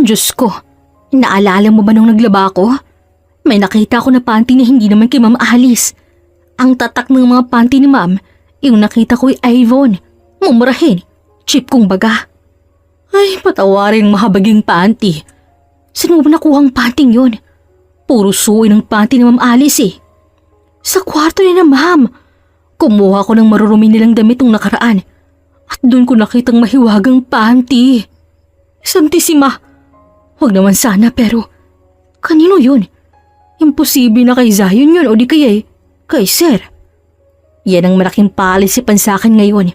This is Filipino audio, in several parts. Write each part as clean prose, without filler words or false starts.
Diyos ko, naalala mo ba nung naglaba ko? May nakita ko na panty na hindi naman kay Ma'am Alice. Ang tatak ng mga panty ni Ma'am, yung nakita ko ay Avon. Mumurahin, cheap kong baga. Ay, patawarin mahabaging panty. Saan mo ba nakuha ang panting yun? Puro suoy ng panty ni Ma'am Alice eh. Sa kwarto ni na Ma'am. Kumuha ko ng marurumi nilang damit nung nakaraan. At doon ko nakitang mahiwagang panty. Santisima. Huwag naman sana pero kanino yun? Imposible na kay Zion yun o di kaya kay Sir. Yan ang malaking palisipan sa akin ngayon.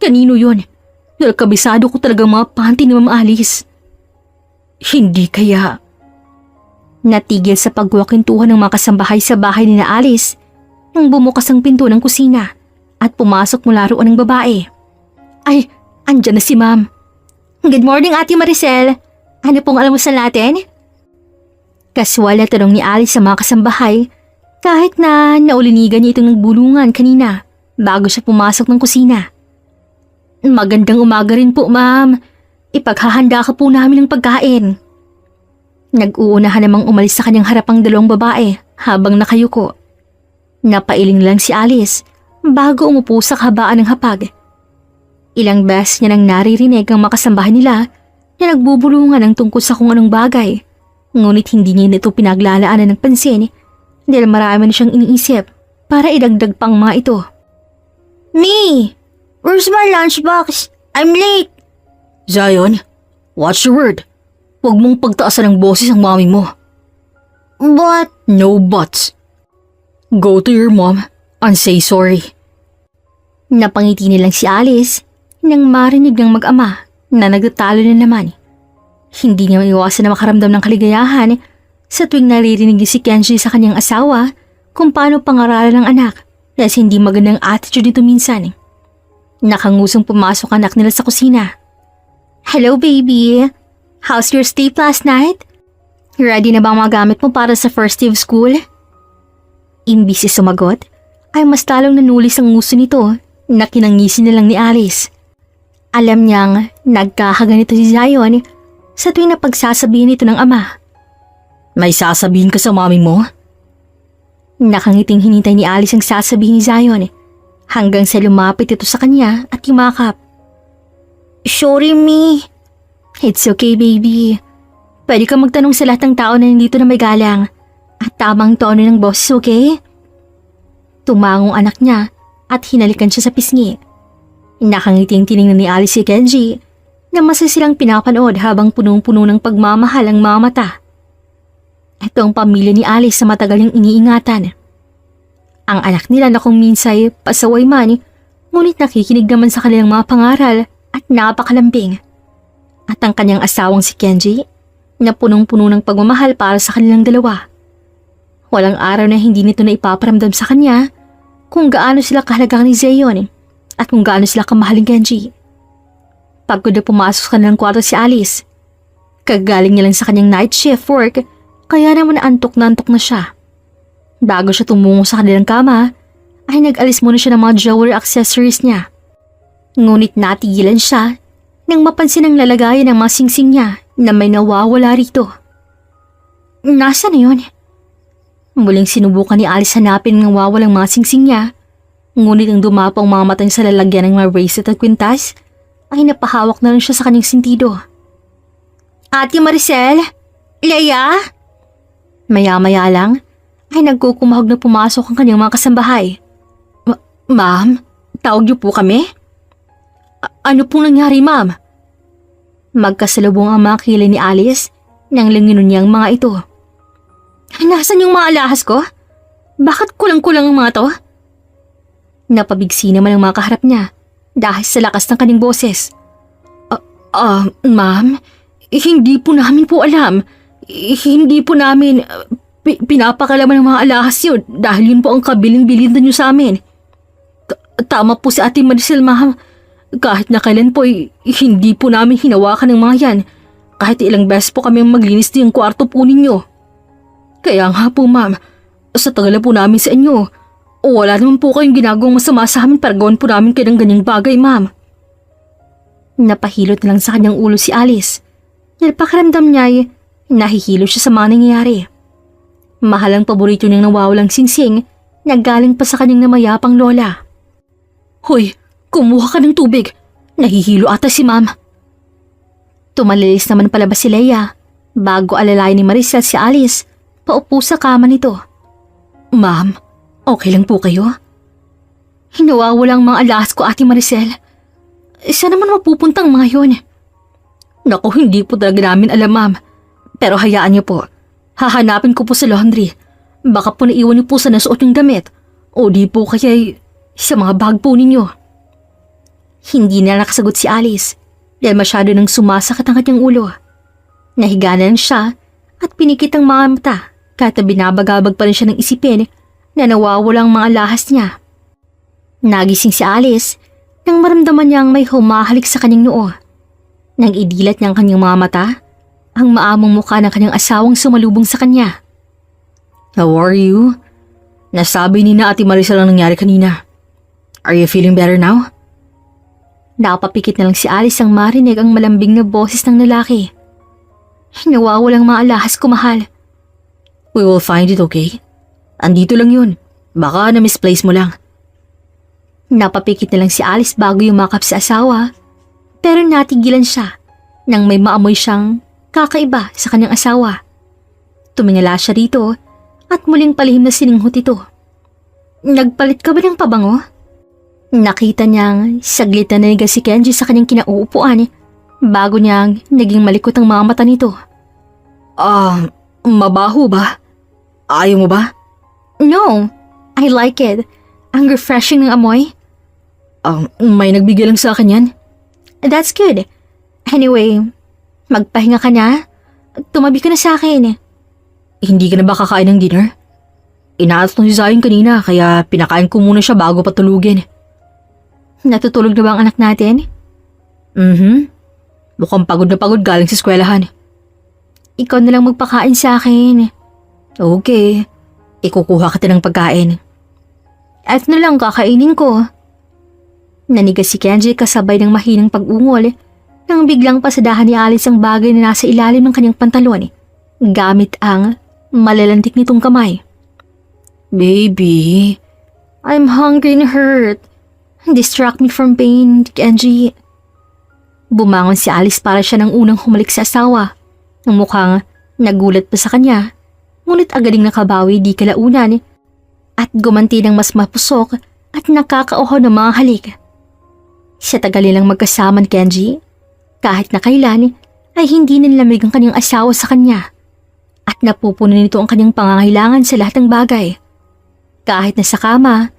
Kanino yun? Dahil kabisado ko talaga mga panty ni Ma'am Alice. Hindi kaya. Natigil sa pagwakintuhan ng mga kasambahay sa bahay ni na Alice nang bumukas ang pinto ng kusina at pumasok mula roon ng babae. Ay, andyan na si Ma'am. Good morning, Ate Maricel. Ano pong almusal natin? Kaswal na tanong ni Alice sa mga kasambahay kahit na naulinigan niya itong nagbulungan kanina bago siya pumasok ng kusina. Magandang umaga rin po, Ma'am. Ipaghahanda ka po namin ng pagkain. Nag-uunahan namang umalis sa kanyang harapang dalawang babae habang nakayuko. Napailing lang si Alice bago umupo sa kahabaan ng hapag. Ilang beses niya nang naririnig ang makasambahan nila na nagbubulungan ng tungkol sa kung anong bagay. Ngunit hindi niya ito pinaglalaanan ng pansin dahil marami na siyang iniisip para idagdag pang mga ito. Me! Where's my lunchbox? I'm late! Zion, watch your word. Huwag mong pagtaasan ng boses ang mami mo. But... No buts. Go to your mom and say sorry. Napangiti nilang si Alice nang marinig ng mag-ama na nagtatalo na naman. Hindi niya maiwasan na makaramdam ng kaligayahan sa tuwing naririnig niya si Kenji sa kanyang asawa kung paano pangaralan ng anak dahil hindi magandang attitude dito minsan. Nakangusong pumasok ang anak nila sa kusina. Hello baby, how's your sleep last night? Ready na ba ang mga gamit mo para sa first day of school? Imbis sumagot, ay mas lalong nanulis ang nguso nito na kinangisin na lang ni Alice. Alam niyang nagkakaganito si Zion sa tuwing napagsasabihin ito ng ama. May sasabihin ka sa mami mo? Nakangiting hinintay ni Alice ang sasabihin ni Zion hanggang sa lumapit ito sa kanya at yumakap. Sorry, me. It's okay, baby. Pwede ka magtanong sa lahat ng tao na nandito na may galang at tamang tono ng boses, okay? Tumangong anak niya at hinalikan siya sa pisngi. Nakangiting tiningnan ni Alice si Kenji na masaya silang pinapanood habang punong-puno ng pagmamahal ang mga mata. Ito ang pamilya ni Alice sa matagal niyang iniingatan. Ang anak nila na kung minsay pasaway man, ngunit nakikinig naman sa kanilang mga pangaral at napakalambing. At ang kanyang asawang si Kenji na punong-puno ng pagmamahal para sa kanilang dalawa. Walang araw na hindi nito na ipaparamdam sa kanya kung gaano sila kahalagang ni Zion at kung gaano sila kamahaling Kenji. Pagod na pumasok sa kanilang kwarto si Alice. Kagaling niya lang sa kanyang night shift work kaya naman antok na siya. Bago siya tumungo sa kanilang kama, ay nag-alis muna siya ng mga jewelry accessories niya. Ngunit natigilan siya nang mapansin ang lalagayan ng mga singsing niya na may nawawala rito. Nasaan na yun? Muling sinubukan ni Alice hanapin ang nawawalang mga singsing niya, ngunit ang dumapang mga mata niya sa lalagyan ng mga bracelet at kwintas, ay napahawak na rin siya sa kanyang sentido. Ate Maricel? Leia? Maya-maya lang, ay nagkukumahog na pumasok ang kanyang mga kasambahay. Ma'am, tawag niyo po kami? Ano pong nangyari, ma'am? Magkasalubong ang mga kilay ni Alice nang langinon niya ang mga ito. Nasaan yung mga alahas ko? Bakit kulang-kulang ang mga to? Napabigsi naman ang mga kaharap niya dahil sa lakas ng kanyang boses. Ma'am, hindi po namin po alam. Hindi po namin pinapakalaman ng mga alahas yun dahil yun po ang kabilin-bilin niyo sa amin. Tama po si Ate Maricel, ma'am. Kahit na kailan po hindi po namin hinawakan ng mga yan. Kahit ilang beses po kami maglinis ng kwarto po ninyo. Kaya nga po, ma'am, sa tagal na po namin sa inyo, wala naman po kayong ginagawang masama sa amin para gawin po namin kayo ng ganyang bagay, ma'am. Napahilot na lang sa kanyang ulo si Alice Pakiramdam niya ay nahihilo siya sa mga nangyayari. Mahal ang paborito niyang nawawalang singsing na galing pa sa kanyang namayapang lola. Hoy, kumuha ka ng tubig. Nahihilo ata si ma'am. Tumalilis naman palabas si Leia bago alalayan ni Maricel si Alice paupo sa kama nito. Ma'am, okay lang po kayo? Hinawawala ang mga alahas ko, Ate Maricel. Saan naman mapupuntang mga yun? Naku, hindi po talaga namin alam, ma'am. Pero hayaan niyo po. Hahanapin ko po sa laundry. Baka po naiwan niyo po sa nasuot yung damit. O di po kaya sa mga bag po ninyo. Hindi na nakasagot si Alice dahil masyado nang sumasakit ang kanyang ulo. Nahiga na lang siya at pinikit ang mga mata kahit na binabagabag pa rin siya ng isipin na nawawala ang mga lahas niya. Nagising si Alice nang maramdaman niyang may humahalik sa kanyang noo. Nang idilat niya ang kanyang mga mata, ang maamong mukha ng kanyang asawang sumalubong sa kanya. How are you? Nasabi ni na Ate Maricel ang nangyari kanina. Are you feeling better now? Napapikit na lang si Alice ang marinig ang malambing na boses ng lalaki. Nawawalang mga alahas ko, mahal. We will find it, okay? Andito lang yun. Baka na-misplace mo lang. Napapikit na lang si Alice bago yumakap sa asawa, pero natigilan siya nang may maamoy siyang kakaiba sa kanyang asawa. Tumingala siya rito at muling palihim na sininghot ito. Nagpalit ka ba ng pabango? Nakita niyang saglit na nanigas si Kenji sa kanyang kinauupuan bago niyang naging malikot ang mga mata nito. Mabaho ba? Ayaw mo ba? No, I like it. Ang refreshing ng amoy. May nagbigay lang sa akin yan. That's good. Anyway, magpahinga ka na. Tumabi ka na sa akin. Hindi ka na ba kakain ng dinner? Inaatos ng si Zion kanina kaya pinakain ko muna siya bago patulugin. Natutulog na ba ang anak natin? Mukhang pagod na pagod galing sa eskwelahan. Ikaw na lang magpakain sa akin. Okay, ikukuha kita ng pagkain. At na lang kakainin ko. Nanigas si Kenji kasabay ng mahinang pag-ungol nang biglang pasadahan ni Alice ang bagay na nasa ilalim ng kanyang pantalon gamit ang malalantik nitong kamay. Baby, I'm hungry and hurt. Distract me from pain, Kenji. Bumangon si Alice para siya nang unang humalik sa asawa. Ang mukhang nagulat pa sa kanya, ngunit agaling nakabawi di kalaunan at gumanti ng mas mapusok at nakakauhaw ng mga halik. Sa tagal nilang magkasama ni Kenji, kahit na kailan ay hindi nilamig ang kanyang asawa sa kanya at napupuno nito ang kanyang pangangailangan sa lahat ng bagay. Kahit na sa kama,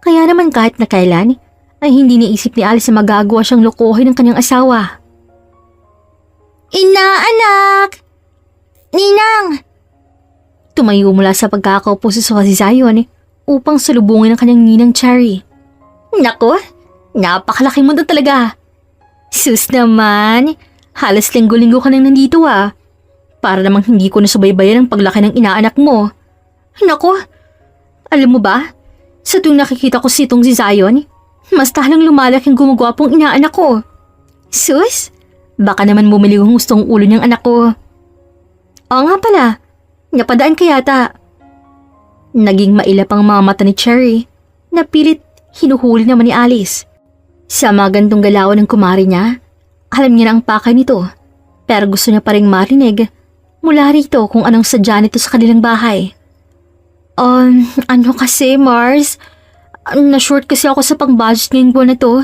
kaya naman kahit na kailan ay hindi niisip ni Alice na magagawa siyang lokohin ng kanyang asawa. Anak! Ninang! Tumayo mula sa pagkakaupo sa sofa si Zion upang salubungin ang kanyang ninang Cherry. Nako, napakalaki mo na talaga. Sus naman, halos linggo-linggo ka nang nandito Para namang hindi ko nasubaybayan ang paglaki ng inaanak mo. Nako, alam mo ba, sa tuwing nakikita ko si Zion, mas talang lumalaki ang gumagwapong inaanak ko. Sus, baka naman bumili ang gustong ulo niyang anak ko. Oo nga pala, napadaan ka yata. Naging mailap ang mga mata ni Cherry na pilit hinuhuli naman ni Alice. Sa mga gantong galawan ng kumari niya, alam niya na ang pakay nito, pero gusto niya pa rin marinig mula rito kung anong sadya nito sa kanilang bahay. Ano kasi, Mars? Na-short kasi ako sa pang-budget ngayong buwan na to.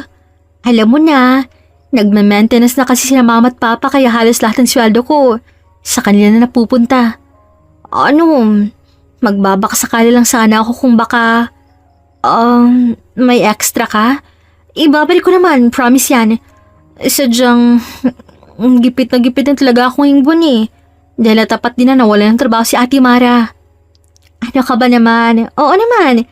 Alam mo na, nagme-maintenance na kasi sila mama at papa kaya halos lahat ng sweldo ko sa kanila na napupunta. Magbabakasakali lang sana ako kung baka, may extra ka? Ibabalik ko naman, promise yan. Sadyang, gipit na talaga ako ngayong buwan Dahil natapat din na nawala ng trabaho si Ate Mara. Ano ka ba naman? Oo naman.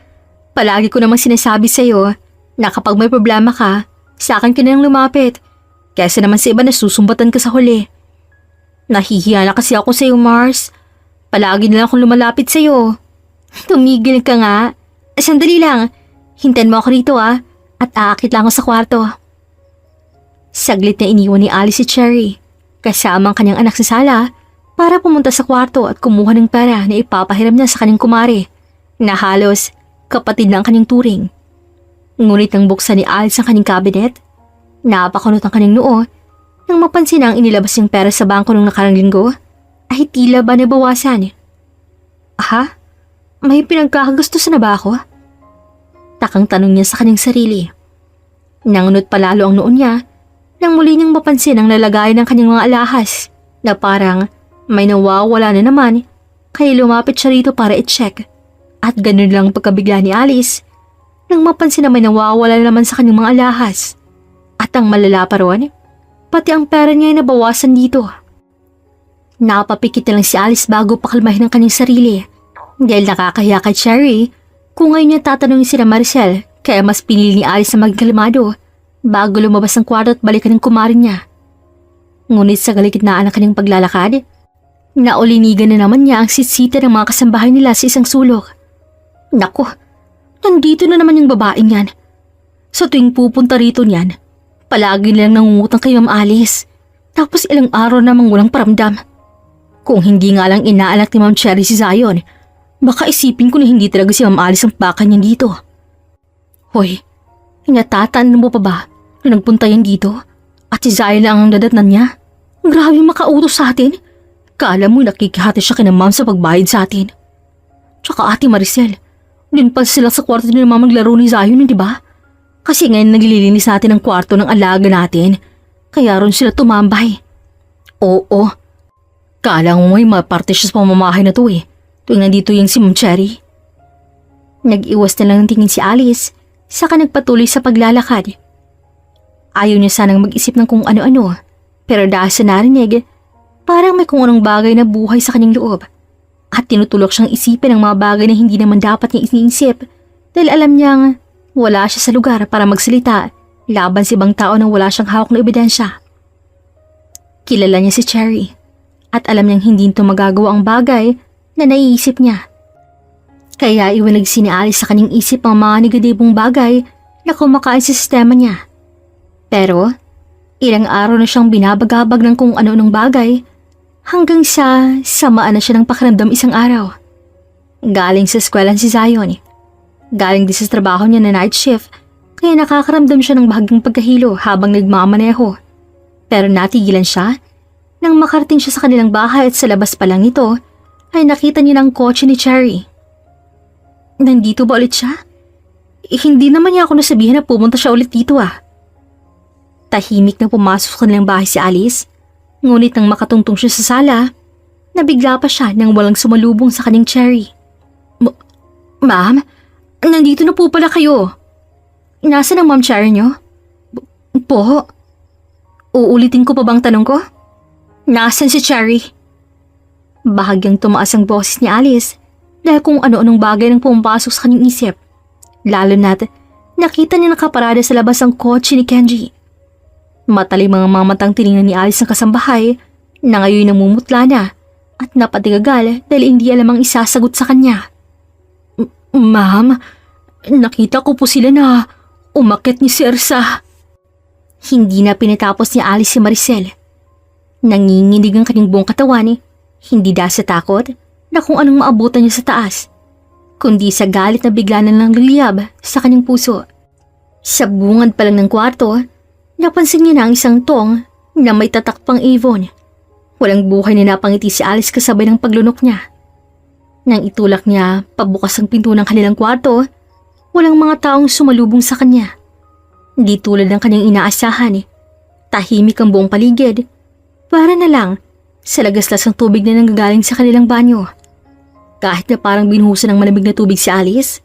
Palagi ko namang sinasabi sa'yo na kapag may problema ka, sa akin ka na lang lumapit. Kaysa naman sa iba na susumbatan ka sa huli. Nahihiya na kasi ako sa'yo, Mars. Palagi na lang akong lumalapit sa'yo. Tumigil ka nga. Sandali lang. Hintayin mo ako rito at aakit lang ako sa kwarto. Saglit na iniwan ni Alice si Cherry kasama ang kanyang anak sa sala para pumunta sa kwarto at kumuha ng pera na ipapahiram niya sa kanyang kumare na halos kapatid na ang kanyang turing. Ngunit nang buksan ni Alice ang kanyang cabinet, napakunot ang kanyang noo nang mapansin na ang inilabas niyang pera sa bangko nung nakarang linggo ay tila ba nabawasan. Ha? May pinagkakagustusan na ba ako? Takang tanong niya sa kanyang sarili. Nangunot palalo ang noon niya nang muli niyang mapansin ang lalagayan ng kanyang mga alahas na parang may nawawala na naman kaya lumapit siya rito para i-check. At ganun lang pagkabigla ni Alice nang mapansin na may nawawala na naman sa kanyang mga alahas. At ang malala pa ron, pati ang pera niya ay nabawasan dito. Napapikit na lang si Alice bago pakalmahin ang kanyang sarili dahil nakakahiya kay Cherry kung ngayon niya tatanungin sila Maricel kaya mas pinili ni Alice na maging kalmado bago lumabas ng kwarto at balikan ng kumarin niya. Ngunit sa galigitnaan ng kanyang paglalakad, naulinigan na naman niya ang sitsita ng mga kasambahay nila sa isang sulok. Naku, nandito na naman yung babaeng yan. Sa tuwing pupunta rito niyan, palagi nilang nangungutang kay Ma'am Alice. Tapos ilang araw namang walang paramdam. Kung hindi nga lang inaalak ni Ma'am Cherry si Zion, baka isipin ko na hindi talaga si Ma'am Alice ang baka niyan dito. Hoy, natatandaan mo pa ba na nagpunta yan dito at si Zion lang ang dadatnan niya? Grabe makautos sa atin. Kala mo nakikihati siya kina Ma'am sa pagbayad sa atin. Tsaka Ate Maricel, din pa sila sa kwarto ni Ma'am maglaro ni Zion, di ba? Kasi ngayon naglilinis natin ang kwarto ng alaga natin, kaya ron sila tumambay. Oo, kala mo may maparte siya sa pamamahay na to tuwing nandito yung si Ma'am Cherry. Nag-iwas na lang ng tingin si Alice, saka nagpatuloy sa paglalakad. Ayaw niya sanang mag-isip ng kung ano-ano, pero dahil sa narinig, parang may kung anong bagay na buhay sa kanyang loob. At tinutulok siyang isipin ang mga bagay na hindi naman dapat niya iniisip dahil alam niyang wala siya sa lugar para magsalita laban sa ibang tao nang wala siyang hawak na ebidensya. Kilala niya si Cherry at alam niyang hindi ito magagawa ang bagay na naiisip niya. Kaya iwanag si Alice sa kanyang isip ang mga negatibong bagay na kumakain sa sistema niya. Pero ilang araw na siyang binabagabag ng kung ano-anong bagay hanggang sa samaan na siya ng pakiramdam isang araw. Galing sa eskwelahan si Zion. Galing din sa trabaho niya na night shift kaya nakakaramdam siya ng bahagyang pagkahilo habang nagmamaneho. Pero natigilan siya nang makarating siya sa kanilang bahay at sa labas pa lang nito ay nakita niya ng kotse ni Cherry. Nandito ba ulit siya? Hindi naman niya ako nasabihan na pumunta siya ulit dito Tahimik na pumasok sa kanilang bahay si Alice. Ngunit nang makatungtong siya sa sala, nabigla pa siya nang walang sumalubong sa kanyang Cherry. Ma'am, nandito na po pala kayo. Nasaan ang Ma'am Cherry niyo? Po? Uulitin ko pa bang tanong ko? Nasaan si Cherry? Bahagyang tumaas ang boses ni Alice dahil kung ano-anong bagay nang pumapasok sa kanyang isip. Lalo na't nakita niya nakaparada sa labas ang kotse ni Kenji. Matalim mga mamatang tiningnan ni Alice ng kasambahay na ngayon namumutla na at napatigagal dahil hindi alam ang isasagot sa kanya. Ma'am, nakita ko po sila na umakyat ni si Ersa. Hindi na pinatapos ni Alice si Maricel. Nanginginig ang kanyang buong katawan hindi dahil sa takot na kung anong maabutan niya sa taas, kundi sa galit na bigla na lang nagliyab sa kanyang puso. Sa bungad pa lang ng kwarto, napansin niya na ang isang tong na may tatak pang Avon. Walang buhay na napangiti si Alice kasabay ng paglunok niya. Nang itulak niya pabukas ang pinto ng kanilang kwarto, walang mga taong sumalubong sa kanya. Di tulad ng kanyang inaasahan tahimik ang buong paligid. Para na lang sa lagaslas ng tubig na nanggagaling sa kanilang banyo. Kahit na parang binuhusan ng malamig na tubig si Alice,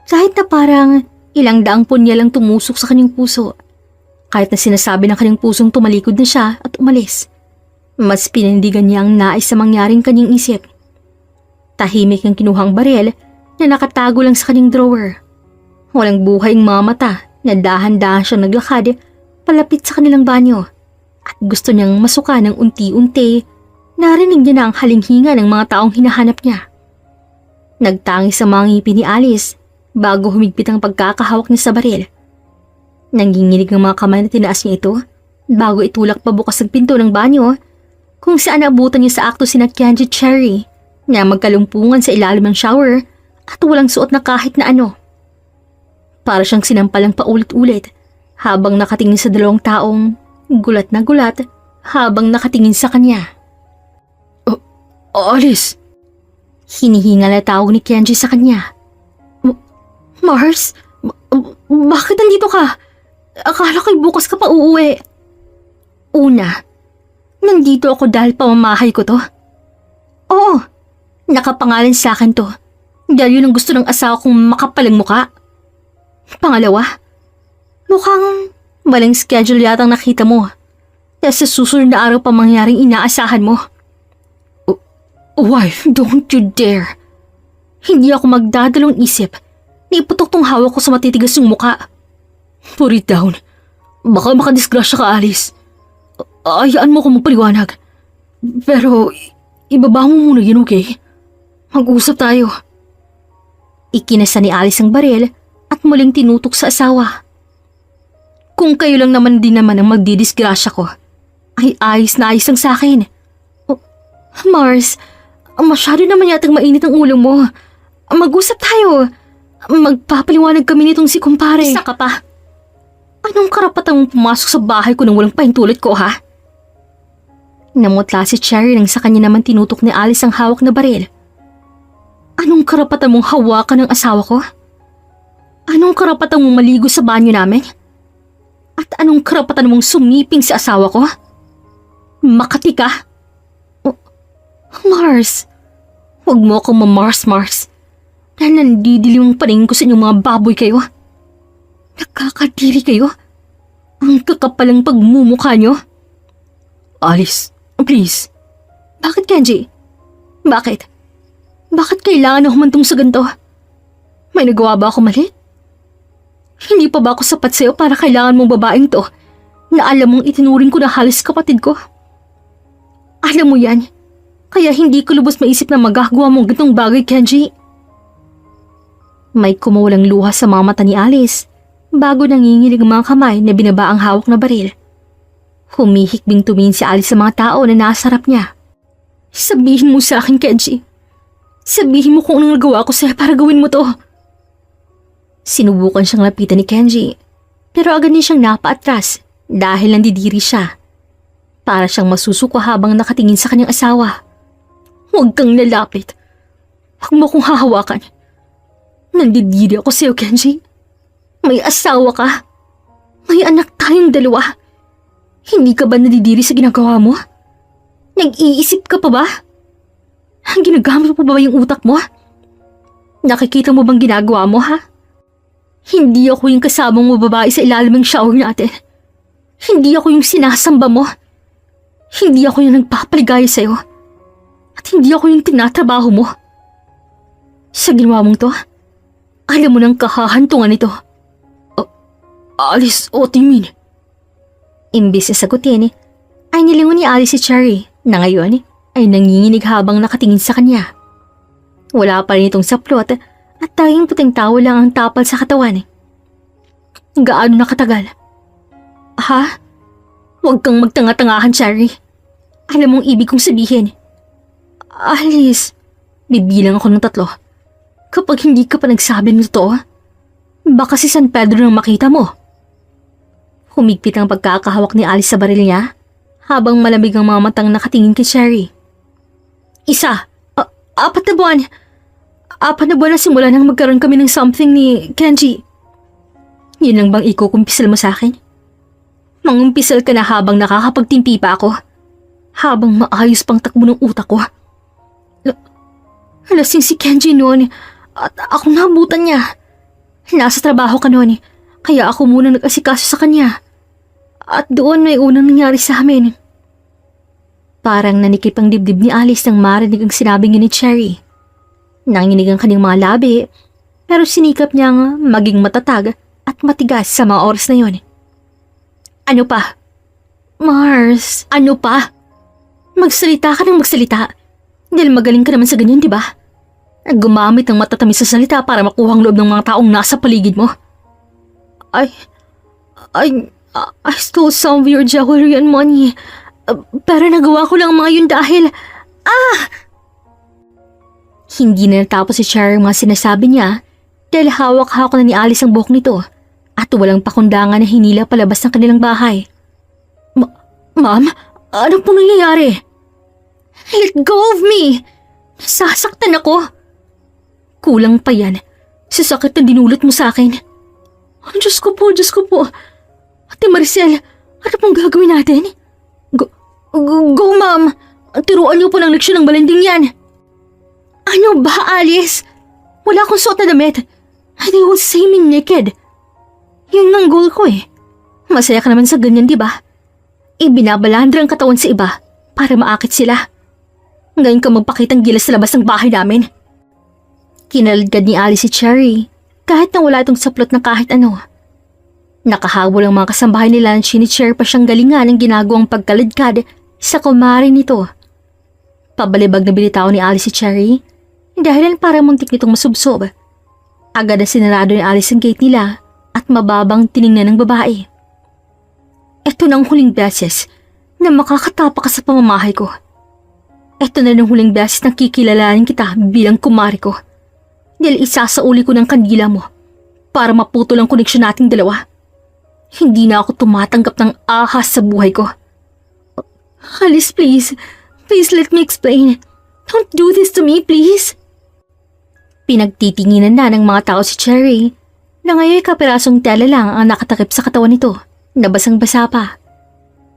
kahit na parang ilang daang punya lang tumusok sa kanyang puso, kahit na sinasabi ng kanyang pusong tumalikod na siya at umalis, mas pinindigan niya ang nais sa mangyaring kanyang isip. Tahimik ang kinuhang baril na nakatago lang sa kanyang drawer. Walang buhay ang mga mata na dahan-dahan siyang naglakad palapit sa kanilang banyo at gusto niyang masuka ng unti-unti. Narinig niya na ang halinghinga ng mga taong hinahanap niya. Nagtangis ang mga ngipin ni Alice bago humigpit ang pagkakahawak niya sa baril. Nanginginig ang mga kamay na tinaas niya ito bago itulak pabukas ang pinto ng banyo kung saan naabutan niya sa akto sina Kenji Cherry na magkalumpungan sa ilalim ng shower at walang suot na kahit na ano. Para siyang sinampalang paulit-ulit habang nakatingin sa dalawang taong gulat na gulat habang nakatingin sa kanya. Alice! Hinihingal na tawag ni Kenji sa kanya. Mars? Bakit nandito ka? Akala ko'y bukas ka pa uuwi. Una, nandito ako dahil pamamahay ko to. Oo, nakapangalan sa akin to. Dahil yun ang gusto ng asawa kong makapalang muka. Pangalawa, mukhang maling schedule yatang nakita mo. Kaya sa susunod na araw pa mangyaring inaasahan mo. Wife, Don't you dare. Hindi ako magdadalong isip na iputok tong hawak ko sa matitigas yung muka. put it down. Baka makadisgrasya ka, Alice. Ayaan mo kung magpaliwanag. Pero, ibaba mo muna yun, okay? Mag-usap tayo. Ikinasa ni Alice ang baril at muling tinutok sa asawa. Kung kayo lang naman din naman ang magdidisgrasya ko, ay ayos na ayos lang sa akin. Mars, masyado naman yatang mainit ang ulo mo. Mag-usap tayo. Magpapaliwanag kami nitong si kumpare. Isa ka pa. Anong karapatan mong pumasok sa bahay ko nang walang pahintulot ko, ha? Namutla si Cherry nang sa kanya naman tinutok ni Alice ang hawak na baril. Anong karapatan mong hawakan ng asawa ko? Anong karapatan mong maligo sa banyo namin? At anong karapatan mong sumiping sa asawa ko? Makati ka? Mars, huwag mo akong Mars. Dahil nandidilim ang paningin ko sa inyong mga baboy kayo. Nakakadiri kayo. Ang kakapalang pagmumukha nyo. Alice, please. Bakit, Kenji? Bakit? Bakit kailangan na humantong sa ganito? May nagawa ba ako mali? Hindi pa ba ako sapat sa'yo para kailangan mong babaeng to na alam mong itinuring ko na halos kapatid ko? Alam mo yan, kaya hindi ko lubos maisip na magagawa mong ganitong bagay, Kenji. May kumulang luha sa mga mata ni Alice bago nanginginig ang mga kamay na binaba ang hawak na baril. Humihikbing tumingin si Alice sa mga tao na nasa harap niya. Sabihin mo sa akin, Kenji. Sabihin mo kung anong nagawa ko sa'yo para gawin mo to. Sinubukan siyang lapitan ni Kenji, pero agad niya siyang napaatras dahil nandidiri siya. Para siyang masusuko habang nakatingin sa kanyang asawa. Huwag kang lalapit. Huwag mo kong hahawakan. Nandidiri ako sa'yo, Kenji. May asawa ka. May anak tayong dalawa. Hindi ka ba nadidiri sa ginagawa mo? Nag-iisip ka pa ba? Ginagamit mo pa ba yung utak mo? Nakikita mo bang ginagawa mo, ha? Hindi ako yung kasamang mo babae sa ilalim ng shower natin. Hindi ako yung sinasamba mo. Hindi ako yung nagpapaligaya sa'yo. At hindi ako yung tinatrabaho mo. Sa ginawa mong to, alam mo nang kahahantungan nito. Alice, what do you mean? Imbis na sagutin, ay nilingon ni Alice si Cherry na ngayon ay nanginginig habang nakatingin sa kanya. Wala pa rin itong saplot at tanging puting tao lang ang tapal sa katawan. Gaano na katagal? Ha? Huwag kang magtanga-tangahan, Cherry. Alam mong ibig kong sabihin. Alice, bibilang ako ng 3. Kapag hindi ka pa nagsabi ng totoo, baka si San Pedro nang makita mo. Humigpit ang pagkakahawak ni Alice sa baril niya habang malamig ang mga matang nakatingin kay Cherry. 4 na buwan. 4 na buwan na simula nang magkaroon kami ng something ni Kenji. Yun lang bang ikukumpisal mo sa akin? Mangumpisal ka na habang nakakapagtimpi pa ako. Habang maayos pang takbo ng utak ko. Lasing si Kenji noon at ako nabutan niya. Nasa trabaho ka noon, kaya ako muna nag-asikaso sa kanya. At doon may unang nangyari sa amin. Parang nanikip ang dibdib ni Alice nang marinig ang sinabi niya ni Cherry. Nanginig ang kanyang mga labi, pero sinikap niyang maging matatag at matigas sa mga oras na yon. Ano pa? Mars, ano pa? Magsalita ka ng magsalita. Dahil magaling ka naman sa ganyan, di ba? Gumamit ng matatamis sa salita para makuha ang loob ng mga taong nasa paligid mo. I stole some of your jewelry and money. Pero nagawa ko lang mga yun dahil... Hindi na natapos si Cherry ang mga sinasabi niya dahil hawak-hawak na ni Alice ang buhok nito at walang pakundangan na hinila palabas ng kanilang bahay. Ma'am, ano pong nangyayari? Let go of me! Nasasaktan ako. Kulang pa yan sa sakit na dinulot mo sa akin. Diyos ko po, Diyos ko po. Ate Maricel, ano pong gagawin natin? Go, ma'am. Tiruan niyo po ng leksyon ng balanding yan. Ano ba, Alice? Wala akong suot na damit. They will see me naked. Yun ang goal ko eh. Masaya ka naman sa ganyan, di ba? Ibinabalandra ang katawan sa iba para maakit sila. Ngayon ka magpakitang gilas sa labas ng bahay namin. Kinaladkad ni Alice si Cherry kahit na wala itong saplot na kahit ano. Nakahabol ang mga kasambahay ni Lanchi ni Cherry pa siyang galingan ng ginagawang pagkaladkad sa kumari nito. Pabalibag na binitaw ni Alice si Cherry dahil para muntik nitong masubsob. Agad na sinarado ni Alice ang gate nila at mababang tiningnan ng babae. Ito na ang huling beses na makakatapa ka sa pamamahay ko. Ito na ang huling beses na kikilalanin kita bilang kumari ko. Dahil isasauli ko ng kandila mo para maputol ang koneksyon nating dalawa. Hindi na ako tumatanggap ng ahas sa buhay ko. Alice, please. Please let me explain. Don't do this to me, please. Pinagtitinginan na ng mga tao si Cherry na ngayon kapirasong tela lang ang nakatakip sa katawan nito na basang-basa pa.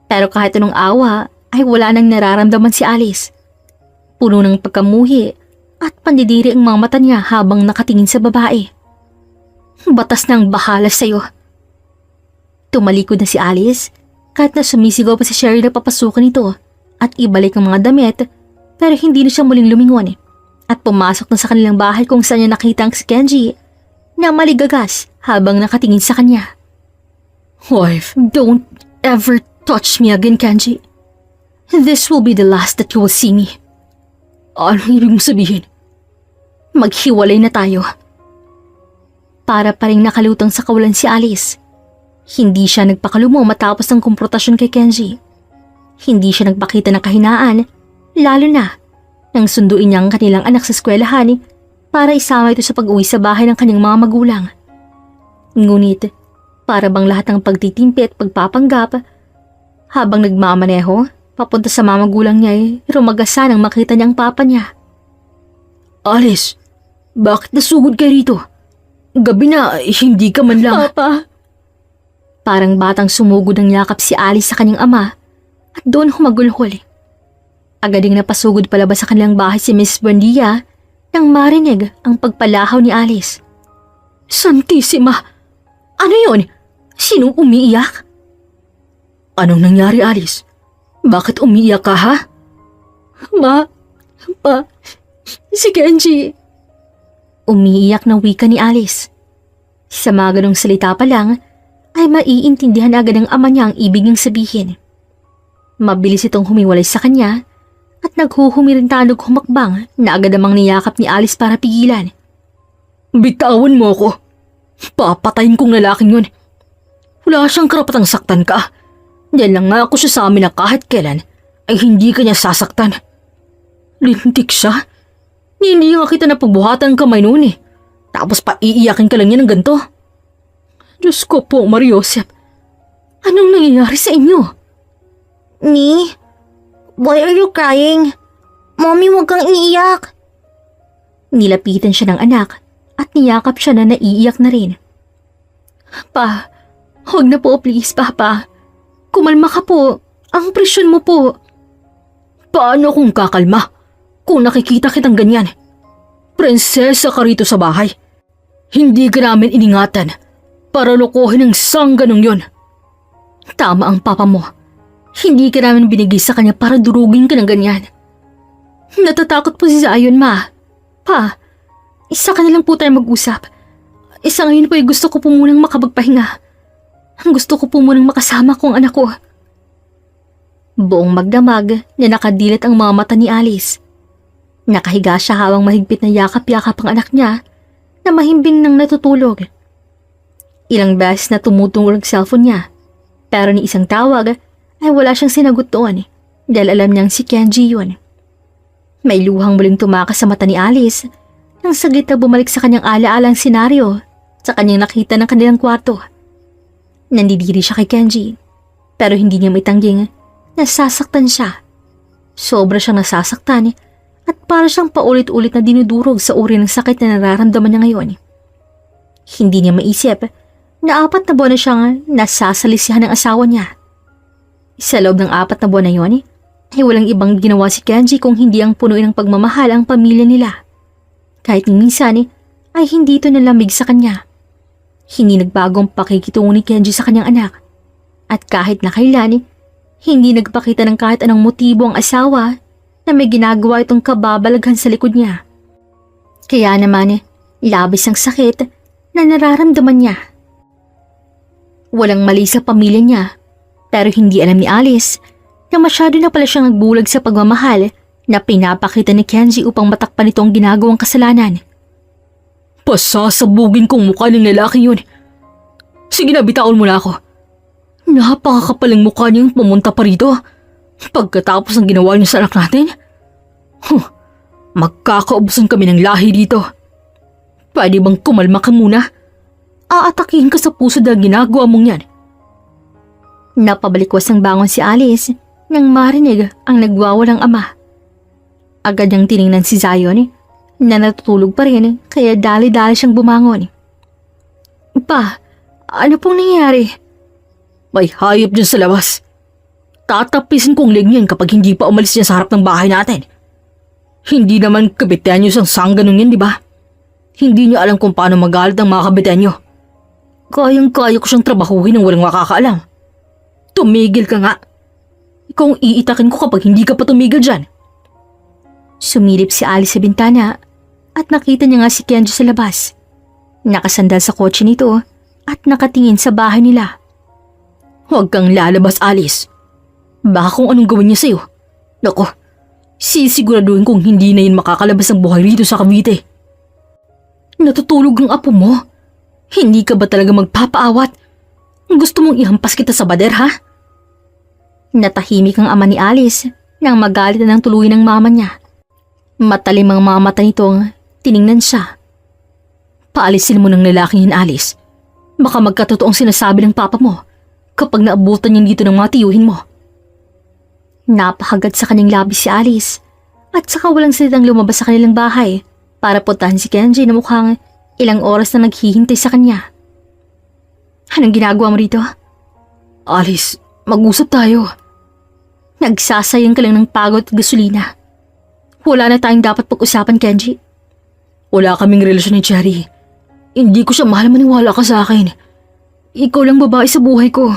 Pero kahit anong awa ay wala nang nararamdaman si Alice. Puno ng pagkamuhi at pandidiri ang mga mata niya habang nakatingin sa babae. Batas ng bahala sa'yo. Tumalikod na si Alice kahit na sumisigaw pa si Cherry na papasukan nito at ibalik ang mga damit pero hindi na siya muling lumingon at pumasok na sa kanilang bahay kung saan niya nakita ang si Kenji na maligagas habang nakatingin sa kanya. Wife, don't ever touch me again, Kenji. This will be the last that you will see me. Anong ibig mo sabihin? Maghiwalay na tayo. Para pa rin nakalutang sa kawalan si Alice. Hindi siya nagpakalumo matapos ng komprotasyon kay Kenji. Hindi siya nagpakita ng kahinaan, lalo na nang sunduin niya ang kanilang anak sa eskwelahan para isama ito sa pag-uwi sa bahay ng kanyang mga magulang. Ngunit, para bang lahat ng pagtitimpi at pagpapanggap, habang nagmamaneho, papunta sa mga magulang niya rumagasa nang makita niya ang papa niya. Alice, bakit nasugod ka rito? Gabi na, hindi ka man lang... Papa! Parang batang sumugod ng yakap si Alice sa kanyang ama at doon humagulhol. Agad ding napasugod palabas sa kanilang bahay si Miss Buendia nang marinig ang pagpalahaw ni Alice. Santissima! Ano yun? Sinong umiiyak? Anong nangyari, Alice? Bakit umiiyak ka, ha? Pa, si Kenji. Umiiyak na wika ni Alice. Sa mga ganong salita pa lang, ay maiintindihan agad ng ama niya ang ibig niyang sabihin. Mabilis itong humiwalay sa kanya at naghuhumirintandog humakbang na agad namang niyakap ni Alice para pigilan. Bitawan mo ako. Papatayin kong lalaking yun. Wala siyang karapatang saktan ka. Dahil lang nga ako siya sa amin na kahit kailan ay hindi kanya sasaktan. Lintik siya. Hindi nga kita napabuhatan ang kamay noon eh. Tapos paiiyakin ka lang niya ng ganito. Diyos ko po, Mariosep. Anong nangyayari sa inyo? Ni? Why are you crying? Mommy, huwag kang iiyak. Nilapitan siya ng anak at niyakap siya na naiiyak na rin. Pa, huwag na po please, Papa. Kumalma ka po. Ang presyon mo po. Paano kung kakalma? Kung nakikita kitang ganyan. Prinsesa ka rito sa bahay. Hindi ka namin iningatan para lokohin ang sangganong yon. Tama ang papa mo. Hindi ka namin binigay sa kanya para durugin ka ng ganyan. Natatakot po si Zion, Ma. Pa, isa ka na lang po tayo mag-usap. Isa ngayon po ay gusto ko po munang makapagpahinga. Gusto ko po munang makasama ko ang anak ko. Buong magdamag na nakadilat ang mga mata ni Alice. Nakahiga siya hawang mahigpit na yakap-yakap ang anak niya na mahimbing nang natutulog. Ilang beses na tumutungol ang cellphone niya pero ni isang tawag ay wala siyang sinagot doon dahil alam niyang si Kenji yun. May luhang muling tumakas sa mata ni Alice nang saglit na bumalik sa kanyang ala-alang senaryo sa kanyang nakita ng kanilang kwarto. Nandidiri siya kay Kenji pero hindi niya maitangging nasasaktan siya. Sobra siyang nasasaktan at para siyang paulit-ulit na dinudurog sa uri ng sakit na nararamdaman niya ngayon. Hindi niya maisip na 4 na buwan na siyang nasasalisihan ng asawa niya. Sa loob ng 4 na buwan na yon, ay walang ibang ginawa si Kenji kung hindi ang punuin ng pagmamahal ang pamilya nila. Kahit minsan ay hindi ito nalamig sa kanya. Hindi nagbagong pakikitungo ni Kenji sa kanyang anak. At kahit na kailan, hindi nagpakita ng kahit anong motibo ang asawa na may ginagawa itong kababalaghan sa likod niya. Kaya naman, labis ang sakit na nararamdaman niya. Walang mali sa pamilya niya, pero hindi alam ni Alice na masyado na pala siyang nagbulag sa pagmamahal na pinapakita ni Kenji upang matakpan itong ginagawang kasalanan. Pasasabugin kong mukha ng lalaki yun. Sige na, bitaon mo na ako. Napakakapalang mukha niyang pumunta pa rito. Pagkatapos ng ginawa niyo sa anak natin. Magkakaubusan kami ng lahi dito. Pwede bang kumalma ka muna? Aatakihin ka sa puso dahil ginagawa mong yan. Napabalikwas ng bangon si Alice nang marinig ang nagwawalang ama. Agad niyang tiningnan si Zion na natutulog pa rin kaya dali-dali siyang bumangon. Pa, ano pong nangyari? May hayop dyan sa labas. Tatapisin kong leg niyan kapag hindi pa umalis niya sa harap ng bahay natin. Hindi naman kabitenyo sang sangganong yan, di ba? Hindi niya alam kung paano magalit ang mga kabitenyo. Kayang-kaya ko siyang trabahuhin ng walang makakaalam. Tumigil ka nga. Ikaw ang iitakin ko kapag hindi ka pa tumigil dyan. Sumilip si Alice sa bintana at nakita niya nga si Kenji sa labas. Nakasandal sa kotse nito at nakatingin sa bahay nila. Huwag kang lalabas, Alice. Baka kung anong gawin niya sa'yo. Naku, sisiguraduhin kong hindi na yun makakalabas ng buhay rito sa Cavite. Natutulog ang apo mo. Hindi ka ba talaga magpapaawat? Gusto mong ihampas kita sa bader, ha? Natahimik ang ama ni Alice nang magalit na ng tuluyan ng mama niya. Matalim ang mga mata nitong tiningnan siya. Paalisin mo ng lalaking yun, Alice. Baka magkatotoong sinasabi ng papa mo kapag naabutan niya dito ng mga tiyuhin mo. Napakagad sa kanyang labis si Alice at saka walang salitang lumabas sa kanilang bahay para puntahan si Kenji na mukhang ilang oras na naghihintay sa kanya. Anong ginagawa mo rito? Alice, mag-usap tayo. Nagsasayang ka lang ng pagod at gasolina. Wala na tayong dapat pag-usapan, Kenji. Wala kaming relasyon ni Cherry. Hindi ko siya mahal, maniwala ka sa akin. Ikaw lang babae sa buhay ko.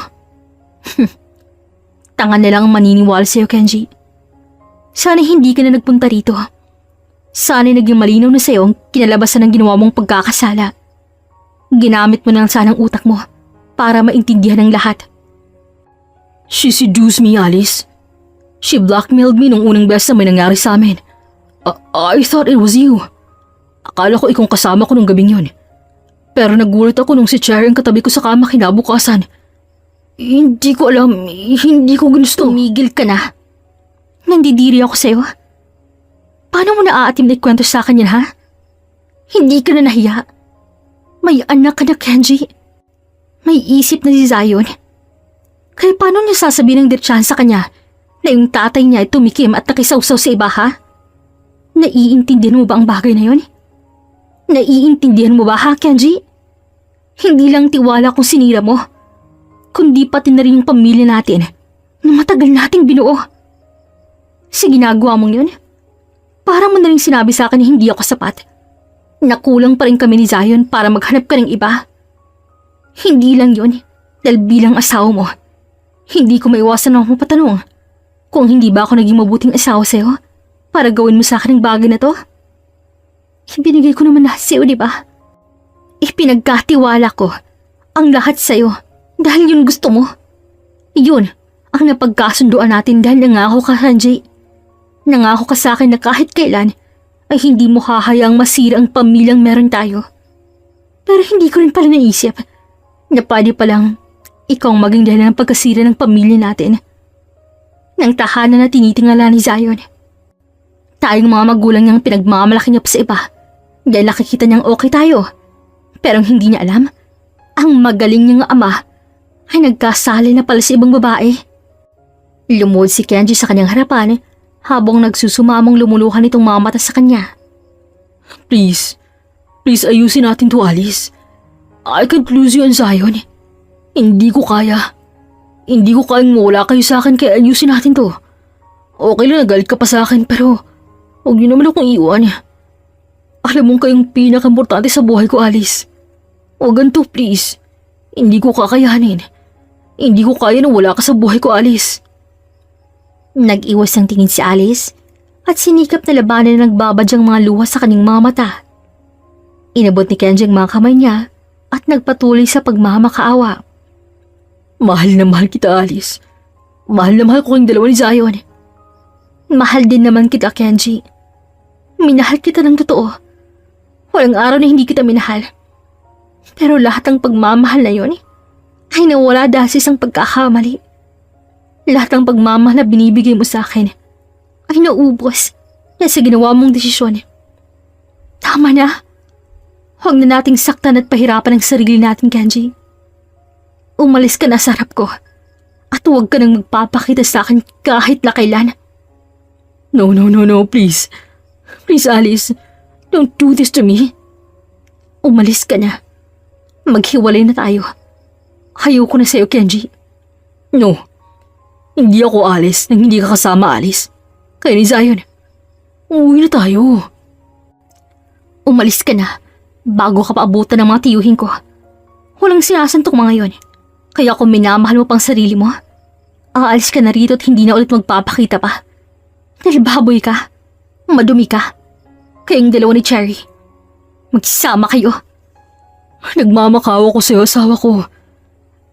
Tanga na lang ang maniniwala sa'yo, Kenji. Sana hindi ka na nagpunta rito. Sana naging malinaw na sa'yo ang kinalabasan ng ginawa mong pagkakasala. Ginamit mo na lang sana ang utak mo para maintindihan ng lahat. She seduced me, Alice. She blackmailed me nung unang beses na may nangyari sa amin. I thought it was you. Akala ko ikaw kasama ko nung gabing yun. Pero nagulat ako nung si Cherry ang katabi ko sa kama kinabukasan. Hindi ko alam, hindi ko gusto. Tumigil ka na. Nandidiri ako sa'yo. Paano mo naaatim na ikwento sa akin yan, ha? Hindi ka na nahiya. May anak ka na, Kenji. May isip na si Zion. Kaya paano niya sasabihin ng diretsyan sa kanya na yung tatay niya ay tumikim at nakisawsaw sa iba, ha? Naiintindihan mo ba ang bagay na yun? Naiintindihan mo ba, ha, Kenji? Hindi lang tiwala kung sinira mo, kundi pati na rin yung pamilya natin na matagal nating binuo. Sa ginagawa mong yun, parang mo na rin sinabi sa akin na hindi ako sapat. Nakulang pa rin kami ni Zion para maghanap ka ng iba. Hindi lang yun, dahil bilang asawa mo, hindi ko maiwasan na mapatanong kung hindi ba ako naging mabuting asawa sa'yo para gawin mo sa akin ang bagay na to. Ibinigay ko naman lahat sa'yo, di ba? Ipinagkatiwala ko ang lahat sa'yo dahil yun gusto mo. Yun ang napagkasunduan natin dahil nangako ka, Sanjay. Nangako ka sa akin na kahit kailan ay hindi mo hahayaang masira ang pamilyang meron tayo. Pero hindi ko rin pala naisip na pwede palang ikaw ang maging dahilan ng pagkasira ng pamilya natin. ng tahanan na tinitingala ni Zion. Tayong mga magulang niyang pinagmamalaki niya pa sa iba dahil nakikita niyang okay tayo. Pero ang hindi niya alam, ang magaling niyang ama ay nagkasali na pala sa ibang babae. Lumuhod si Kenji sa kanyang harapan habang nagsusumamong lumuluhan itong mga mata sa kanya. Please ayusin natin to, Alice. I can't lose you on Zion. Hindi ko kaya. Hindi ko kayang mawala kayo sa akin kaya ayusin natin to. Okay lang nagalit ka pa sa akin pero huwag niyo naman akong iwan. Alam mong kayong pinaka-importante sa buhay ko, Alice. Huwag ganito, please. Hindi ko kakayanin. Hindi ko kaya na wala ka sa buhay ko, Alice. Nag-iwas ng tingin si Alice at sinikap na labanan na nagbabadyang mga luha sa kanyang mga mata. Inabot ni Kenji ang mga kamay niya at nagpatuloy sa pagmamakaawa. Mahal na mahal kita, Alice. Mahal na mahal ko kayong dalawa ni Zion. Mahal din naman kita, Kenji. Minahal kita ng totoo. Walang araw na hindi kita minahal. Pero lahat ng pagmamahal na yon ay nawala dahil sa isang pagkakamali. Lahat ng pagmamahal na binibigay mo sa akin ay naubos dahil sa ginawa mong desisyon. Tama na. Huwag na nating saktan at pahirapan ang sarili natin, Kenji. Umalis ka na sa harap ko at huwag ka nang magpapakita sa akin kahit na kailan. No, please. Please, Alice. Don't do this to me. Umalis ka na. Maghiwalay na tayo. Ayoko na sa'yo, Kenji. No. Hindi ako alis nang hindi ka kasama, Alice. Kaya ni Zion. Uuwi na tayo. Umalis ka na bago ka paabutan ng mga tiyuhin ko. Walang sinasantok mga yon. Kaya kung minamahal mo pang sarili mo, aalis ka na rito at hindi na ulit magpapakita pa. Dahil baboy ka, madumi ka. Kayong dalawa ni Cherry. Magsama kayo. Nagmamakawa ko sa'yo, asawa ko.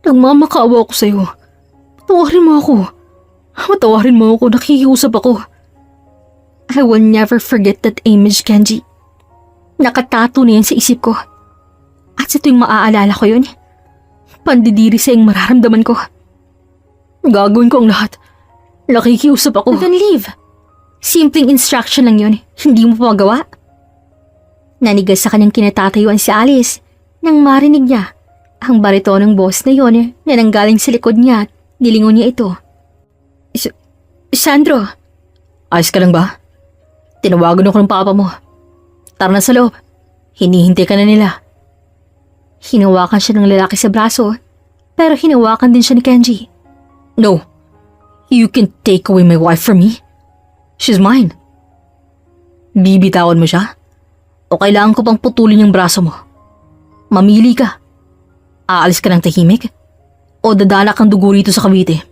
Nagmamakawa ko sa'yo. Patawarin mo ako. Patawarin mo ako, nakikiusap ako. I will never forget that image, Kenji. Nakatato na yan sa isip ko. At sa tuwing maaalala ko yun, pandidiri sa iyong mararamdaman ko. Gagawin ko ang lahat. Nakikiusap ako. Then leave. Simpleng instruction lang yun. Hindi mo pa magawa. Nanigas sa kanyang kinatatayuan si Alice nang marinig niya ang baritonong boss na yon na nanggaling sa likod niya at nilingon niya ito. Sandro. Ayos ka lang ba? Tinawagan ako ng papa mo. Tara na sa loob. Hinihintay ka na nila. Hinawakan siya ng lalaki sa braso pero hinawakan din siya ni Kenji. No. You can take away my wife from me. She's mine. Bibitawan mo siya? O kailangan ko pang putulin yung braso mo? Mamili ka. Aalis ka ng tahimik? O dadala kang dugo rito sa Cavite?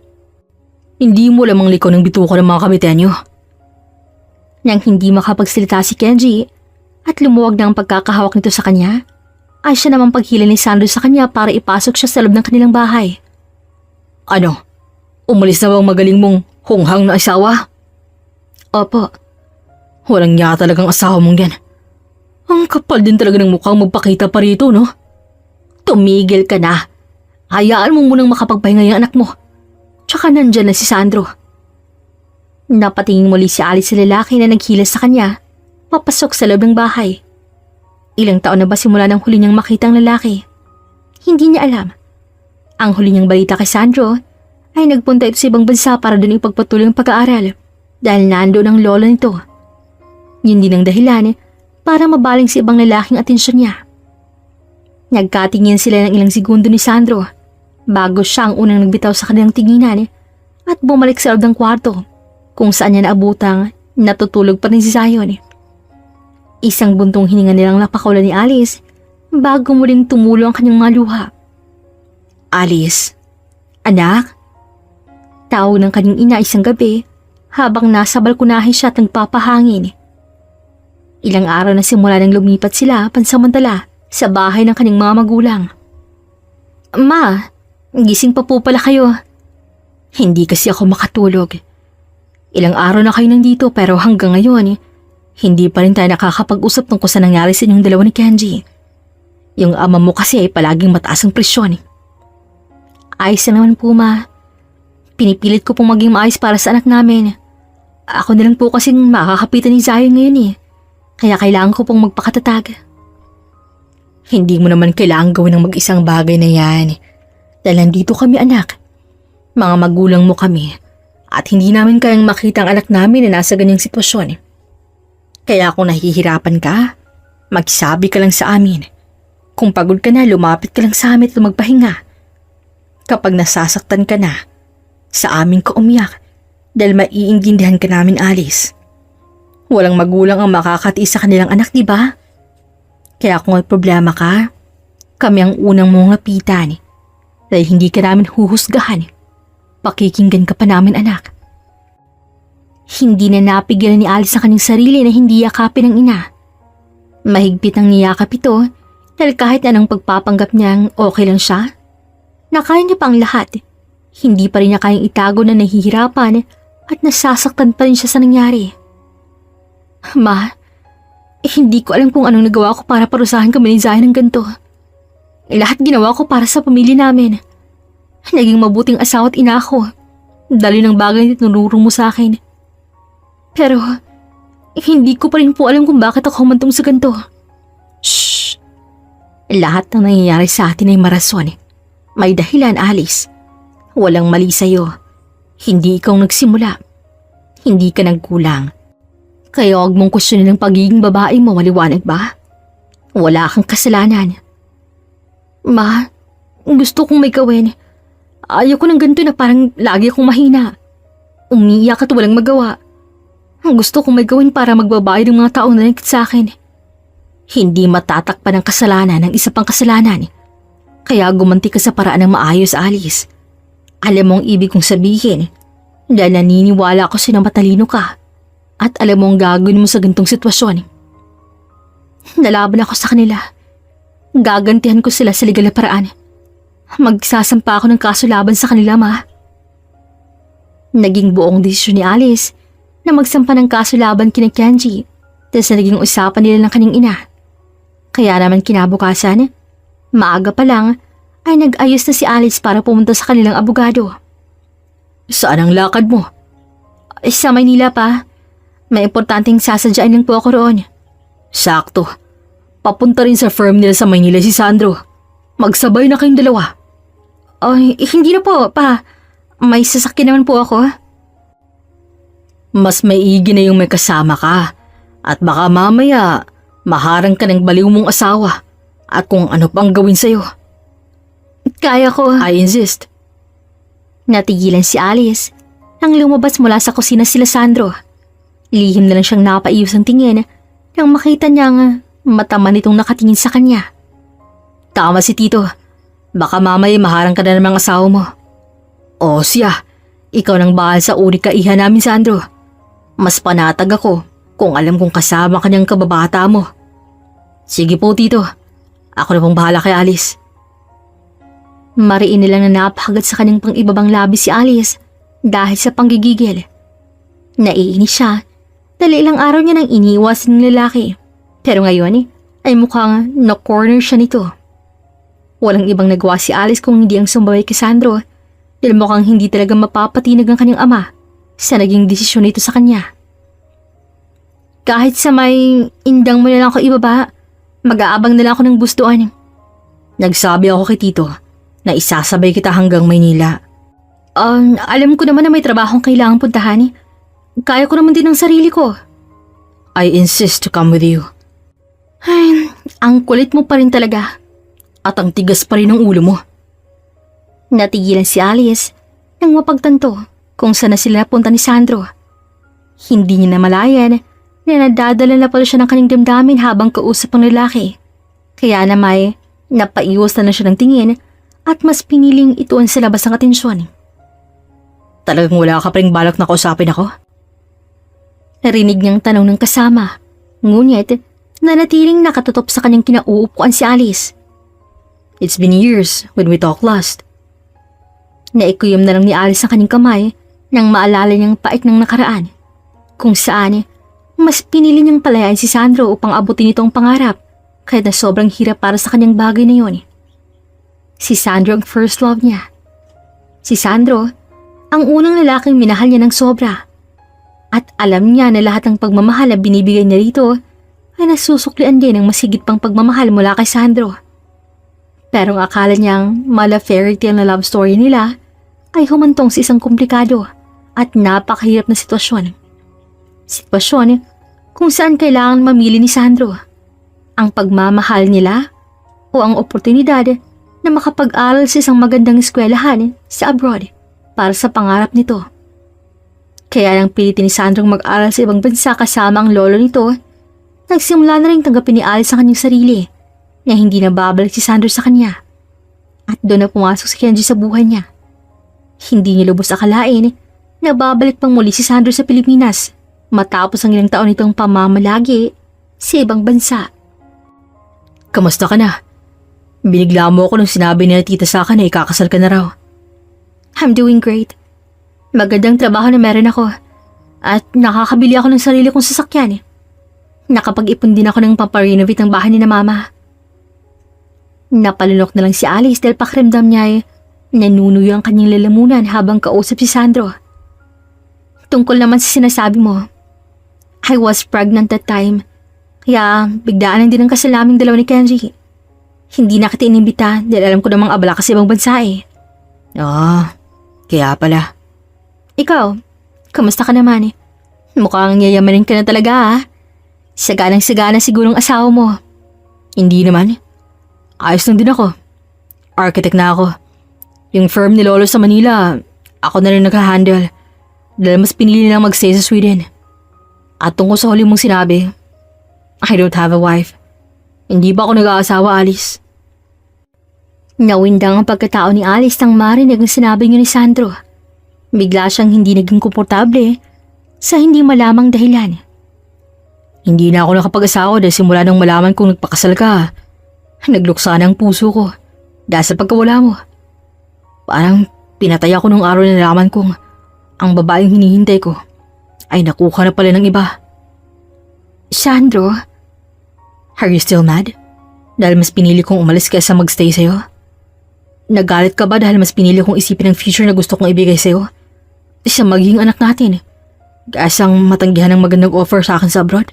Hindi mo lamang liko ng bituko ng mga Caviteño. Nang hindi makapagsalita si Kenji at lumuwag na ang pagkakahawak nito sa kanya, ay siya namang paghila ni Sandro sa kanya para ipasok siya sa loob ng kanilang bahay. Ano? Umalis na bang magaling mong hunghang na asawa? Opo. Walang niya talagang asawa mong yan. Ang kapal din talaga ng mukhang magpakita pa rito, no? Tumigil ka na. Hayaan mo munang makapagpahinga yung anak mo. Tsaka nandyan na si Sandro. Napatingin muli si Alice sa lalaki na naghilas sa kanya, papasok sa loob ng bahay. Ilang taon na ba simula nang huli niyang makita ang lalaki? Hindi niya alam. Ang huli niyang balita kay Sandro ay nagpunta ito sa ibang bansa para doon ipagpatuloy ang pag-aaral dahil nandoon ang lolo nito. Yun din ang dahilan para mabaling sa ibang lalaking atensyon niya. Nagkatingin sila ng ilang segundo ni Sandro bago siya ang unang nagbitaw sa kanilang tinginan at bumalik sa loob ng kwarto kung saan niya naabutang natutulog pa rin si Zion. Isang buntong hininga nilang napakawalan ni Alice bago muling tumulo ang kanyang mga luha. Alice? Anak? Tawag ng kanyang ina isang gabi habang nasa balkonahe siya at nagpapahangin. Ilang araw na simula nang lumipat sila pansamantala sa bahay ng kanyang mga magulang. Ma, gising pa po pala kayo. Hindi kasi ako makatulog. Ilang araw na kayo nandito pero hanggang ngayon, hindi pa rin tayo nakakapag-usap tungkol sa nangyari sa inyong dalawa ni Kenji. Yung ama mo kasi ay palaging mataas ang presyon. Ayos na naman po, ma. Pinipilit ko pong maging maayos para sa anak namin. Ako na lang po kasing makakapitan ni Zion ngayon eh. Kaya kailangan ko pong magpakatatag. Hindi mo naman kailangan gawin ng mag-isang bagay na yan. Dahil nandito kami anak. Mga magulang mo kami. At hindi namin kayang makita ang anak namin na nasa ganyang sitwasyon. Kaya kung nahihirapan ka, magsabi ka lang sa amin. Kung pagod ka na, lumapit ka lang sa amin at magpahinga. Kapag nasasaktan ka na, sa amin ka umiyak dahil maiintindihan ka namin, Alice. Walang magulang ang makakatiis sa kanilang anak, di ba? Kaya kung may problema ka, kami ang unang mong lapitan dahil hindi ka namin huhusgahan. Pakikinggan ka pa namin, anak. Hindi na napigilan ni Alice sa kanyang sarili na hindi yakapin ng ina. Mahigpit ang niyakap ito dahil kahit anong pagpapanggap niyang okay lang siya, na kaya niya pa ang lahat. Hindi pa rin niya kayang itago na nahihirapan at nasasaktan pa rin siya sa nangyari. Ma, hindi ko alam kung anong nagawa ko para parusahan kami ni Zion ng ganito. Lahat ginawa ko para sa pamilya namin. Naging mabuting asawa at ina ako. Dali ng bagay na tinururo mo sa akin. Pero, hindi ko pa rin po alam kung bakit ako humantong sa ganito. Shh! Lahat ng nangyayari sa atin ay marason. May dahilan, Alice. Walang mali sa'yo. Hindi ikaw nagsimula. Hindi ka nagkulang. Kaya huwag mong kusyonin ang pagiging babae mo, maliwanag ba? Wala kang kasalanan. Ma, gusto kong may gawin. Ayaw ko ng ganito na parang lagi akong mahina. Umiiyak at walang magawa. Gusto kong may gawin para magbabayad ng mga taong nalangkit sa akin. Hindi matatakpan ng kasalanan ng isa pang kasalanan. Kaya gumanti ka sa paraan ng maayos, Alice. Alam mo ang ibig kong sabihin dahil naniniwala ako na matalino ka at alam mo ang gagawin mo sa gantong sitwasyon. Nalaban ako sa kanila. Gagantihan ko sila sa legal na paraan. Magsasampa ako ng kaso laban sa kanila, ma. Naging buong desisyon ni Alice na magsampa ng kaso laban kina Kenji dahil sa naging usapan nila ng kanyang ina. Kaya naman kinabukasan, maaga pa lang ay nag-ayos na si Alice para pumunta sa kanilang abogado. Saan ang lakad mo? Sa Maynila pa. May importanteng sasadyain lang po ako roon. Sakto. Papunta rin sa firm nila sa Maynila si Sandro. Magsabay na kayong dalawa. Ay, hindi na po, pa. May sasakyan naman po ako. Mas maigi na yung may kasama ka. At baka mamaya, maharang ka ng baliw mong asawa. At kung ano pang gawin sa'yo. Kaya ko. I insist. Natigilan si Alice nang lumabas mula sa kusina sila Sandro. Lihim na lang siyang napaiyos ang tingin nang makita niyang mata man itong nakatingin sa kanya. Tama si Tito. Baka mamaya maharang ka na ng mga asawa mo. O siya, ikaw nang bahal sa uri kaiha namin, Sandro. Mas panatag ako kung alam kong kasama ka niyang kababata mo. Sige po, Tito. Ako na pong bahala kay Alice. Mariin nilang na napakagat sa kanyang pang-ibabang labi si Alice dahil sa panggigigil. Naiinis siya dahil ilang araw niya nang iniiwasan ng lalaki. Pero ngayon ay mukhang na-corner siya nito. Walang ibang nagawa si Alice kung hindi ang sumabay kay Sandro dahil mukhang hindi talaga mapapatinag ang kanyang ama sa naging desisyon nito sa kanya. Kahit sa may indang mo na lang ako ibaba, mag-aabang na lang ako ng gustuan. Nagsabi ako kay Tito na isasabay kita hanggang Maynila. Alam ko naman na may trabahong kailangang puntahan. Kaya ko naman din ang sarili ko. I insist to come with you. Ay, ang kulit mo pa rin talaga. At ang tigas pa rin ng ulo mo. Natigilan si Alice nang mapagtanto kung saan na sila punta ni Sandro. Hindi niya namalayan na nadadala na pala siya ng kanyang damdamin habang kausap ang lalaki. Kaya na may napaiwas na siya ng tingin at mas piniling ituon sa labas ng atensyon. Talagang wala ka pa ring balak na kausapin ako? Narinig niyang tanong ng kasama, ngunit nanatiling nakatutok sa kanyang kinauupuan si Alice. It's been years when we talked last. Naikuyom na lang ni Alice ang kanyang kamay nang maalala niyang pait ng nakaraan, kung saan mas pinili niyang palayain si Sandro upang abutin ito ang pangarap kahit na sobrang hirap para sa kanyang bagay na yun. Si Sandro ang first love niya. Si Sandro Ang unang lalaking minahal niya ng sobra. At alam niya na lahat ng pagmamahal na binibigay niya rito ay nasusuklian din ng masigit pang pagmamahal mula kay Sandro. Pero ang akala niyang mala fairy tale na love story nila ay humantong sa isang komplikado at napakahirap na sitwasyon. Sitwasyon kung saan kailangan mamili ni Sandro ang pagmamahal nila o ang oportunidad na makapag-aral sa isang magandang eskwelahan sa abroad para sa pangarap nito. Kaya nang pilitin ni Sandro mag-aral sa ibang bansa kasama ang lolo nito, nagsimula na rin tanggapin ni Alice ang kanyang sarili na hindi na babalik si Sandro sa kanya. At doon na pumasok si Kenji sa buhay niya. Hindi niya lubos akalain na babalik pang muli si Sandro sa Pilipinas matapos ang ilang taon nitong pamamalagi sa ibang bansa. Kamusta ka na? Binigla mo ako nung sinabi ni tita sa akin na ikakasal ka na raw. I'm doing great. Magandang trabaho na meron ako at nakakabili ako ng sarili kong sasakyan. Nakapag-ipon din ako ng paparenovate ng bahay ni na mama. Napalunok na lang si Alice dahil pakiramdam niya ay nanunuyo ang kanyang lalamunan habang kausap si Sandro. Tungkol naman sa sinasabi mo, I was pregnant that time, kaya biglaan lang din ang kasal naming dalawa ni Kenji. Hindi na kita inimbita dahil alam ko namang abala ka sa ibang bansa eh. Kaya pala. Ikaw, kamusta ka naman eh? Mukhang yayamanin ka na talaga ah. Saganang-sagana sigurong asawa mo. Hindi naman. Ayos lang din ako. Architect na ako. Yung firm ni Lolo sa Manila, ako na rin nag-handle. Dahil mas pinili lang mag-stay sa Sweden. At tungkol sa huli mong sinabi, I don't have a wife. Hindi ba ako nag-aasawa, Alice? Nawindang ang pagkatao ni Alice nang marinig ang sinabi niya ni Sandro. Bigla siyang hindi naging komportable sa hindi malamang dahilan. Hindi na ako nakapag-asawa dahil simula nang malaman kong nagpakasal ka. Nagluksa na ang puso ko dahil sa pagkawala mo. Parang pinatay ako nung araw na nalaman kong ang babaeng hinihintay ko ay nakuha na pala ng iba. Sandro? Are you still mad? Dahil mas pinili kong umalis kaysa magstay sa'yo? Nagalit ka ba dahil mas pinili kong isipin ang future na gusto kong ibigay sa'yo? Sa magiging anak natin. Kaysa matanggihan ng magandang offer sa akin sa abroad?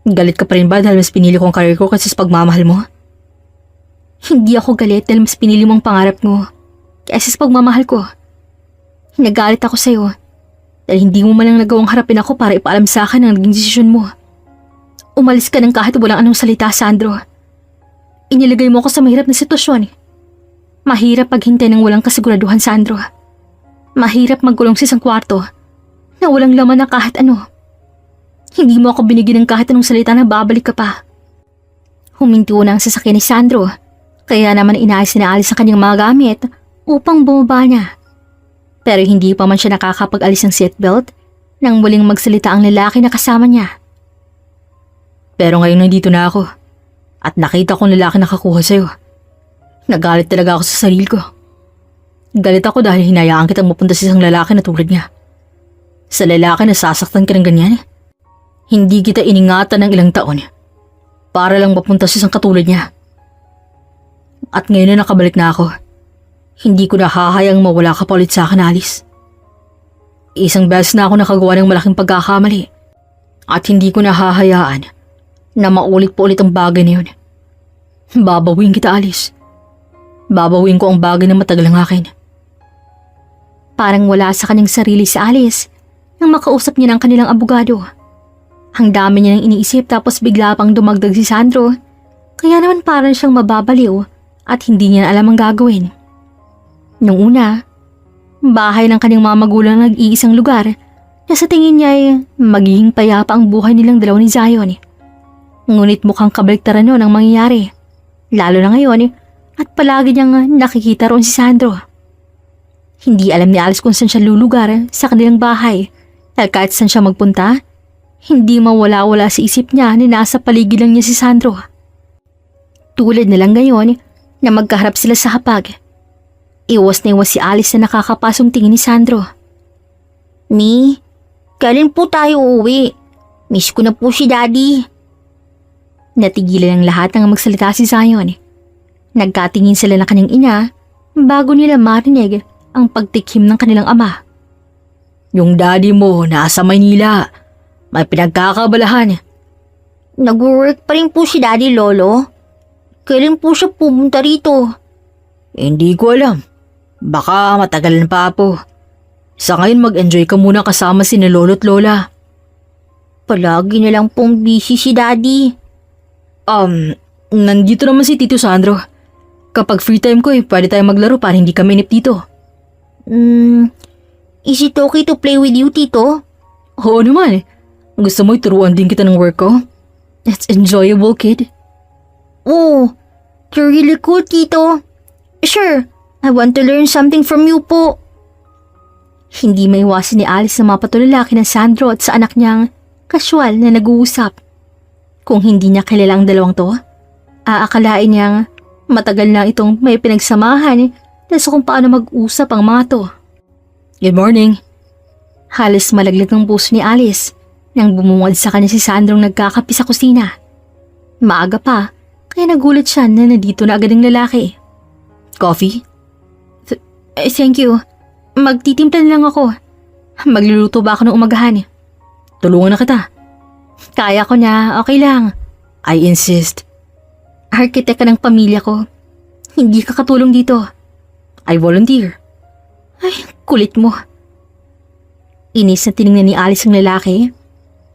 Galit ka pa rin ba dahil mas pinili ko ang career ko kasi sa pagmamahal mo? Hindi ako galit dahil mas pinili mo ang pangarap mo kaysa sa pagmamahal ko. Nagalit ako sa'yo dahil hindi mo man lang nagawang harapin ako para ipaalam sa akin ang naging desisyon mo. Umalis ka ng kahit walang anong salita, Sandro. Inilagay mo ako sa mahirap na sitwasyon. Mahirap paghintay ng walang kasiguraduhan, Sandro. Mahirap magkulong sa isang kwarto na walang laman na kahit ano. Hindi mo ako binigyan ng kahit anong salita na babalik ka pa. Huminto na ang sasakyan ni Sandro, kaya naman inaayos na alis ang kanyang mga gamit upang bumaba niya. Pero hindi pa man siya nakakapag-alis ng seatbelt nang muling magsalita ang lalaki na kasama niya. Pero ngayon nandito na ako at nakita kong lalaki nakakuha sa'yo. Nagalit talaga ako sa sarili ko. Galit ako dahil hinayaan kitang mapunta sa isang lalaki na tulad niya. Sa lalaki na sasaktan ka ng ganyan. Hindi kita iningatan ng ilang taon para lang mapunta sa isang katulad niya. At ngayon na nakabalik na ako, hindi ko na hahayang mawala ka pa ulit sa akin, Alice. Isang beses na ako nakagawa ng malaking pagkakamali at hindi ko na hahayaan na maulit po ulit ang bagay na yun. Babawin kita, Alice. Babawin ko ang bagay na matagal ang akin. Parang wala sa kanyang sarili si Alice nang makausap niya ng kanilang abogado. Ang dami niya nang iniisip tapos bigla pang dumagdag si Sandro, kaya naman parang siyang mababaliw at hindi niya alam ang gagawin. Noong una, bahay ng kanyang mga magulang nag-iisang lugar na sa tingin niya ay magiging payapa ang buhay nilang dalawa ni Zion. Ngunit mukhang kabaliktaran nun ang mangyayari, lalo na ngayon at palagi niyang nakikita roon si Sandro. Hindi alam ni Alice kung saan siya lulugar sa kanilang bahay dahil kahit saan siya magpunta, hindi mawala-wala sa isip niya na nasa paligid lang niya si Sandro. Tulad na lang ngayon na magkaharap sila sa hapag. Iwas na iwas si Alice na nakakapasong tingin ni Sandro. Mi, kailan po tayo uuwi? Miss ko na po si Daddy. Natigilan ang lahat nang magsalita si Zion. Nagkatingin sila ng kanyang ina bago nila marinig ang pagtikim ng kanilang ama. Yung daddy mo nasa Maynila. May pinagkakabalahan. Nag-work pa rin po si Daddy, Lolo. Kailan po siya pumunta rito? Hindi ko alam. Baka matagalan pa po. Sa ngayon mag-enjoy ka muna kasama si lolo't lola. Palagi na lang pong busy si Daddy. Nandito naman si Tito Sandro. Kapag free time ko pwede tayong maglaro para hindi kami inip dito. Is it okay to play with you, Tito? Oo naman. Gusto mo ituruan din kita ng work ko? It's enjoyable, kid. Oh, you're really cool, Tito. Sure, I want to learn something from you po. Hindi maiwasan ni Alice na mapatulala kina Sandro at sa anak niyang kasyual na nag-uusap. Kung hindi niya kilala ang dalawang to, aakalain niyang matagal na itong may pinagsamahan dahil sa kung paano mag-usap ang mga to. Good morning. Halos malaglag ang puso ni Alice nang bumungad sa kanya si Sandrong nagkakapi sa kusina. Maaga pa, kaya nagulat siya na nandito na agad ang lalaki. Coffee? Thank you. Magtitimpla na lang ako. Magluluto ba ako ng umagahan? Tulungan na kita. Kaya ko na, okay lang. I insist. Arkitek ka ng pamilya ko. Hindi ka katulong dito. I volunteer. Ay, kulit mo. Inis na tiningnan ni Alice ang lalaki,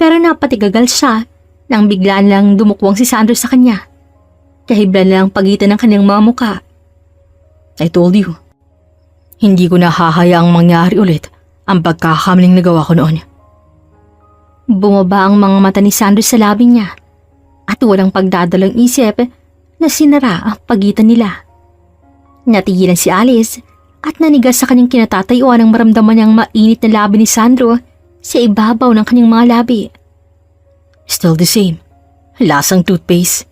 pero napatigagal siya nang biglaan lang dumukwang si Sandro sa kanya. Kahiblan lang ang pagitan ng kanyang mga mukha. I told you. Hindi ko na hahayaang mangyari ulit ang pagkakamaling nagawa ko noon. Bumaba ang mga mata ni Sandro sa labi niya at walang pagdadalang isip na sinara ang pagitan nila. Natigilan si Alice at nanigas sa kanyang kinatatayuan nang maramdaman niyang mainit na labi ni Sandro sa ibabaw ng kanyang mga labi. Still the same. Lasang toothpaste.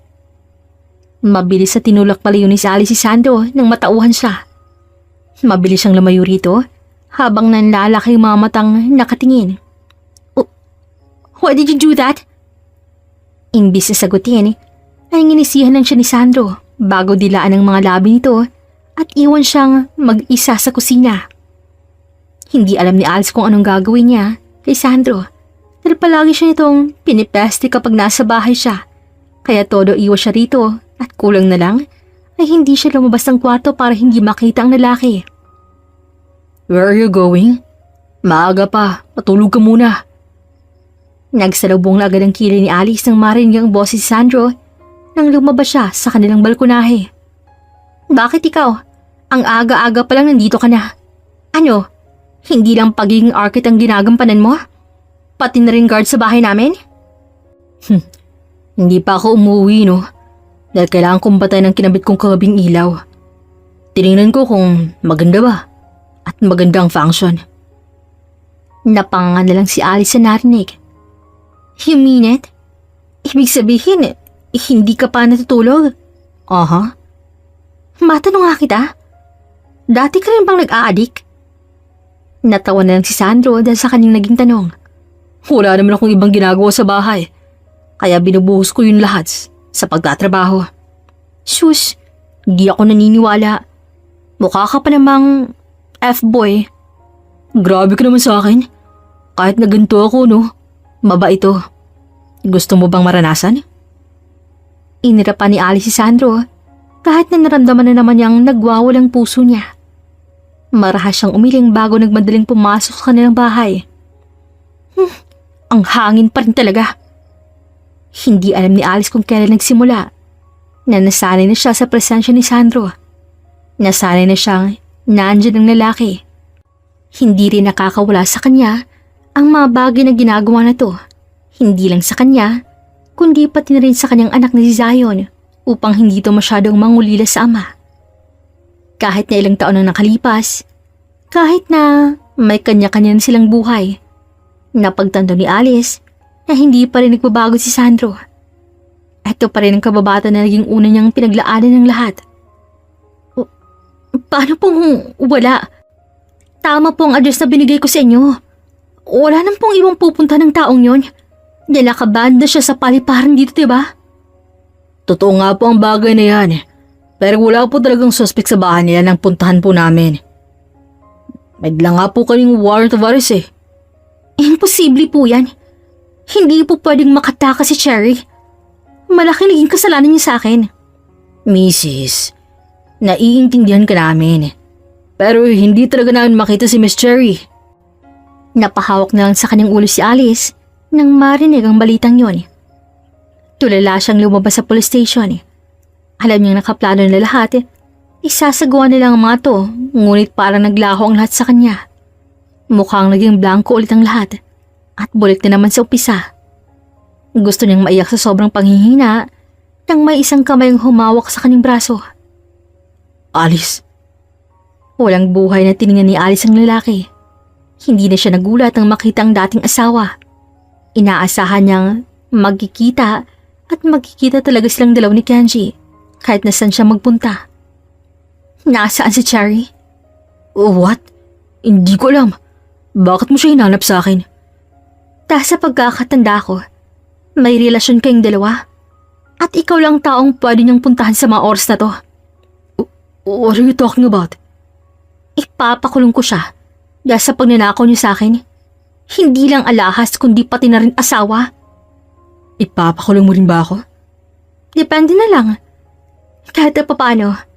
Mabilis sa tinulak palayo ni Alice si Sandro nang matauhan siya. Mabilis siyang lumayo rito habang nanlalaki ang mga matang nakatingin. Why did you do that? Imbis na sagutin, ay nginisihan lang siya ni Sandro bago dilaan ang mga labi nito at iwan siyang mag-isa sa kusina. Hindi alam ni Alice kung anong gagawin niya kay Sandro dahil palagi siya nitong pinipeste kapag nasa bahay siya. Kaya todo iwas siya rito at kulang na lang ay hindi siya lumabas ng kwarto para hindi makita ang lalaki. Where are you going? Maaga pa. Matulog ka muna. Nagsalubong na agad ang kilay ni Alice nang marinig ang boses si Sandro nang lumabas siya sa kanilang balkonahe. Bakit ikaw? Ang aga-aga pa lang nandito ka na. Ano? Hindi lang pagiging architect ang ginagampanan mo? Pati na rin guard sa bahay namin? Hindi pa ako umuwi, no? Dahil kailangan kong batayan ng kinabit kong kabing ilaw. Tinignan ko kung maganda ba at maganda ang function. Napanganga na lang si Alice sa narinig. You mean it? Ibig sabihin, hindi ka pa natutulog? Aha. Matanong nga kita. Dati ka rin bang nag-a-addict? Natawa na lang si Sandro dahil sa kanyang naging tanong. Wala naman akong ibang ginagawa sa bahay. Kaya binubuhos ko yun lahat sa pagtatrabaho. Sus, di ako naniniwala. Mukha ka pa namang F-boy. Grabe ka naman sa akin. Kahit na ganito ako, no? Mabait ito. Gusto mo bang maranasan? Inirapan ni Alice si Sandro kahit na naramdaman na naman niyang nagwawalang puso niya. Marahas siyang umiling bago nagmadaling pumasok sa kanilang bahay. Ang hangin pa rin talaga. Hindi alam ni Alice kung kailan nagsimula na nasanay na siya sa presensya ni Sandro. Nasanay na siyang nandyan ang lalaki. Hindi rin nakakawala sa kanya ang mga bagay na ginagawa na to. Hindi lang sa kanya, kundi pati na rin sa kanyang anak na si Zion upang hindi to masyadong mangulila sa ama. Kahit na ilang taon ang nakalipas, kahit na may kanya-kanya na silang buhay, napagtanto ni Alice na hindi pa rin nagbabago si Sandro. Ito pa rin ang kababata na naging una niyang pinaglaanan ng lahat. Paano pong wala? Tama po ang address na binigay ko sa inyo. Wala nang pong ibang pupunta ng taong yon. Nilakabanda siya sa paliparan dito, diba? Totoo nga po ang bagay na yan. Pero wala po talagang suspect sa bahay nila nang puntahan po namin. May dala nga po kaming warrant of arrest eh. Imposible po yan. Hindi po pwedeng makatakas si Cherry. Malaki naging kasalanan niya sa akin. Mrs., naiintindihan ka namin. Pero hindi talaga namin makita si Miss Cherry. Napahawak na lang sa kanyang ulo si Alice nang marinig ang balitang yon. Tulala siyang lumabas sa police station. Alam niyang nakaplano na lahat. Isasagawa nilang ang mga to, ngunit parang naglaho ang lahat sa kanya. Mukhang naging blanco ulit ang lahat at bulik na naman sa umpisa. Gusto niyang maiyak sa sobrang panghihina nang may isang kamay ang humawak sa kanyang braso. Alice, Walang buhay na tiningnan ni Alice ang lalaki. Hindi na siya nagulat nang makita ang dating asawa. Inaasahan niyang magkikita at magkikita talaga silang dalaw ni Kenji kahit nasan siya magpunta. Nasaan si Cherry? what? Hindi ko alam. Bakit mo siya hinanap sa akin? Dahil sa pagkakatanda ko, may relasyon kayong dalawa. At ikaw lang taong pwede niyang puntahan sa mga oras na to. What are you talking about? Ipapakulong ko siya dahil sa pagnanakaw niyo sa akin. Hindi lang alahas kundi pati na rin asawa. Ipapakulong mo rin ba ako? Depende na lang. Kahit na papaano,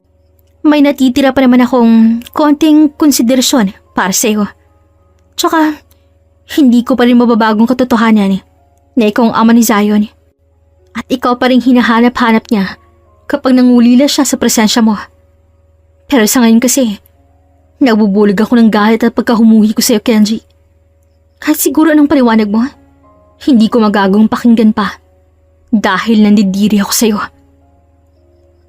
may natitira pa naman akong konting konsiderasyon para sa iyo. Tsaka, hindi ko pa rin mababagong katotohanan na ikaw ang ama ni Zion. At ikaw pa rin hinahanap-hanap niya kapag nangulila siya sa presensya mo. Pero sa ngayon kasi, nagbubulig ako ng galit at pagkahumuhi ko sa iyo, Kenji. Kahit siguro anong paliwanag mo, hindi ko magagawang pakinggan pa dahil nandidiri ako sa iyo.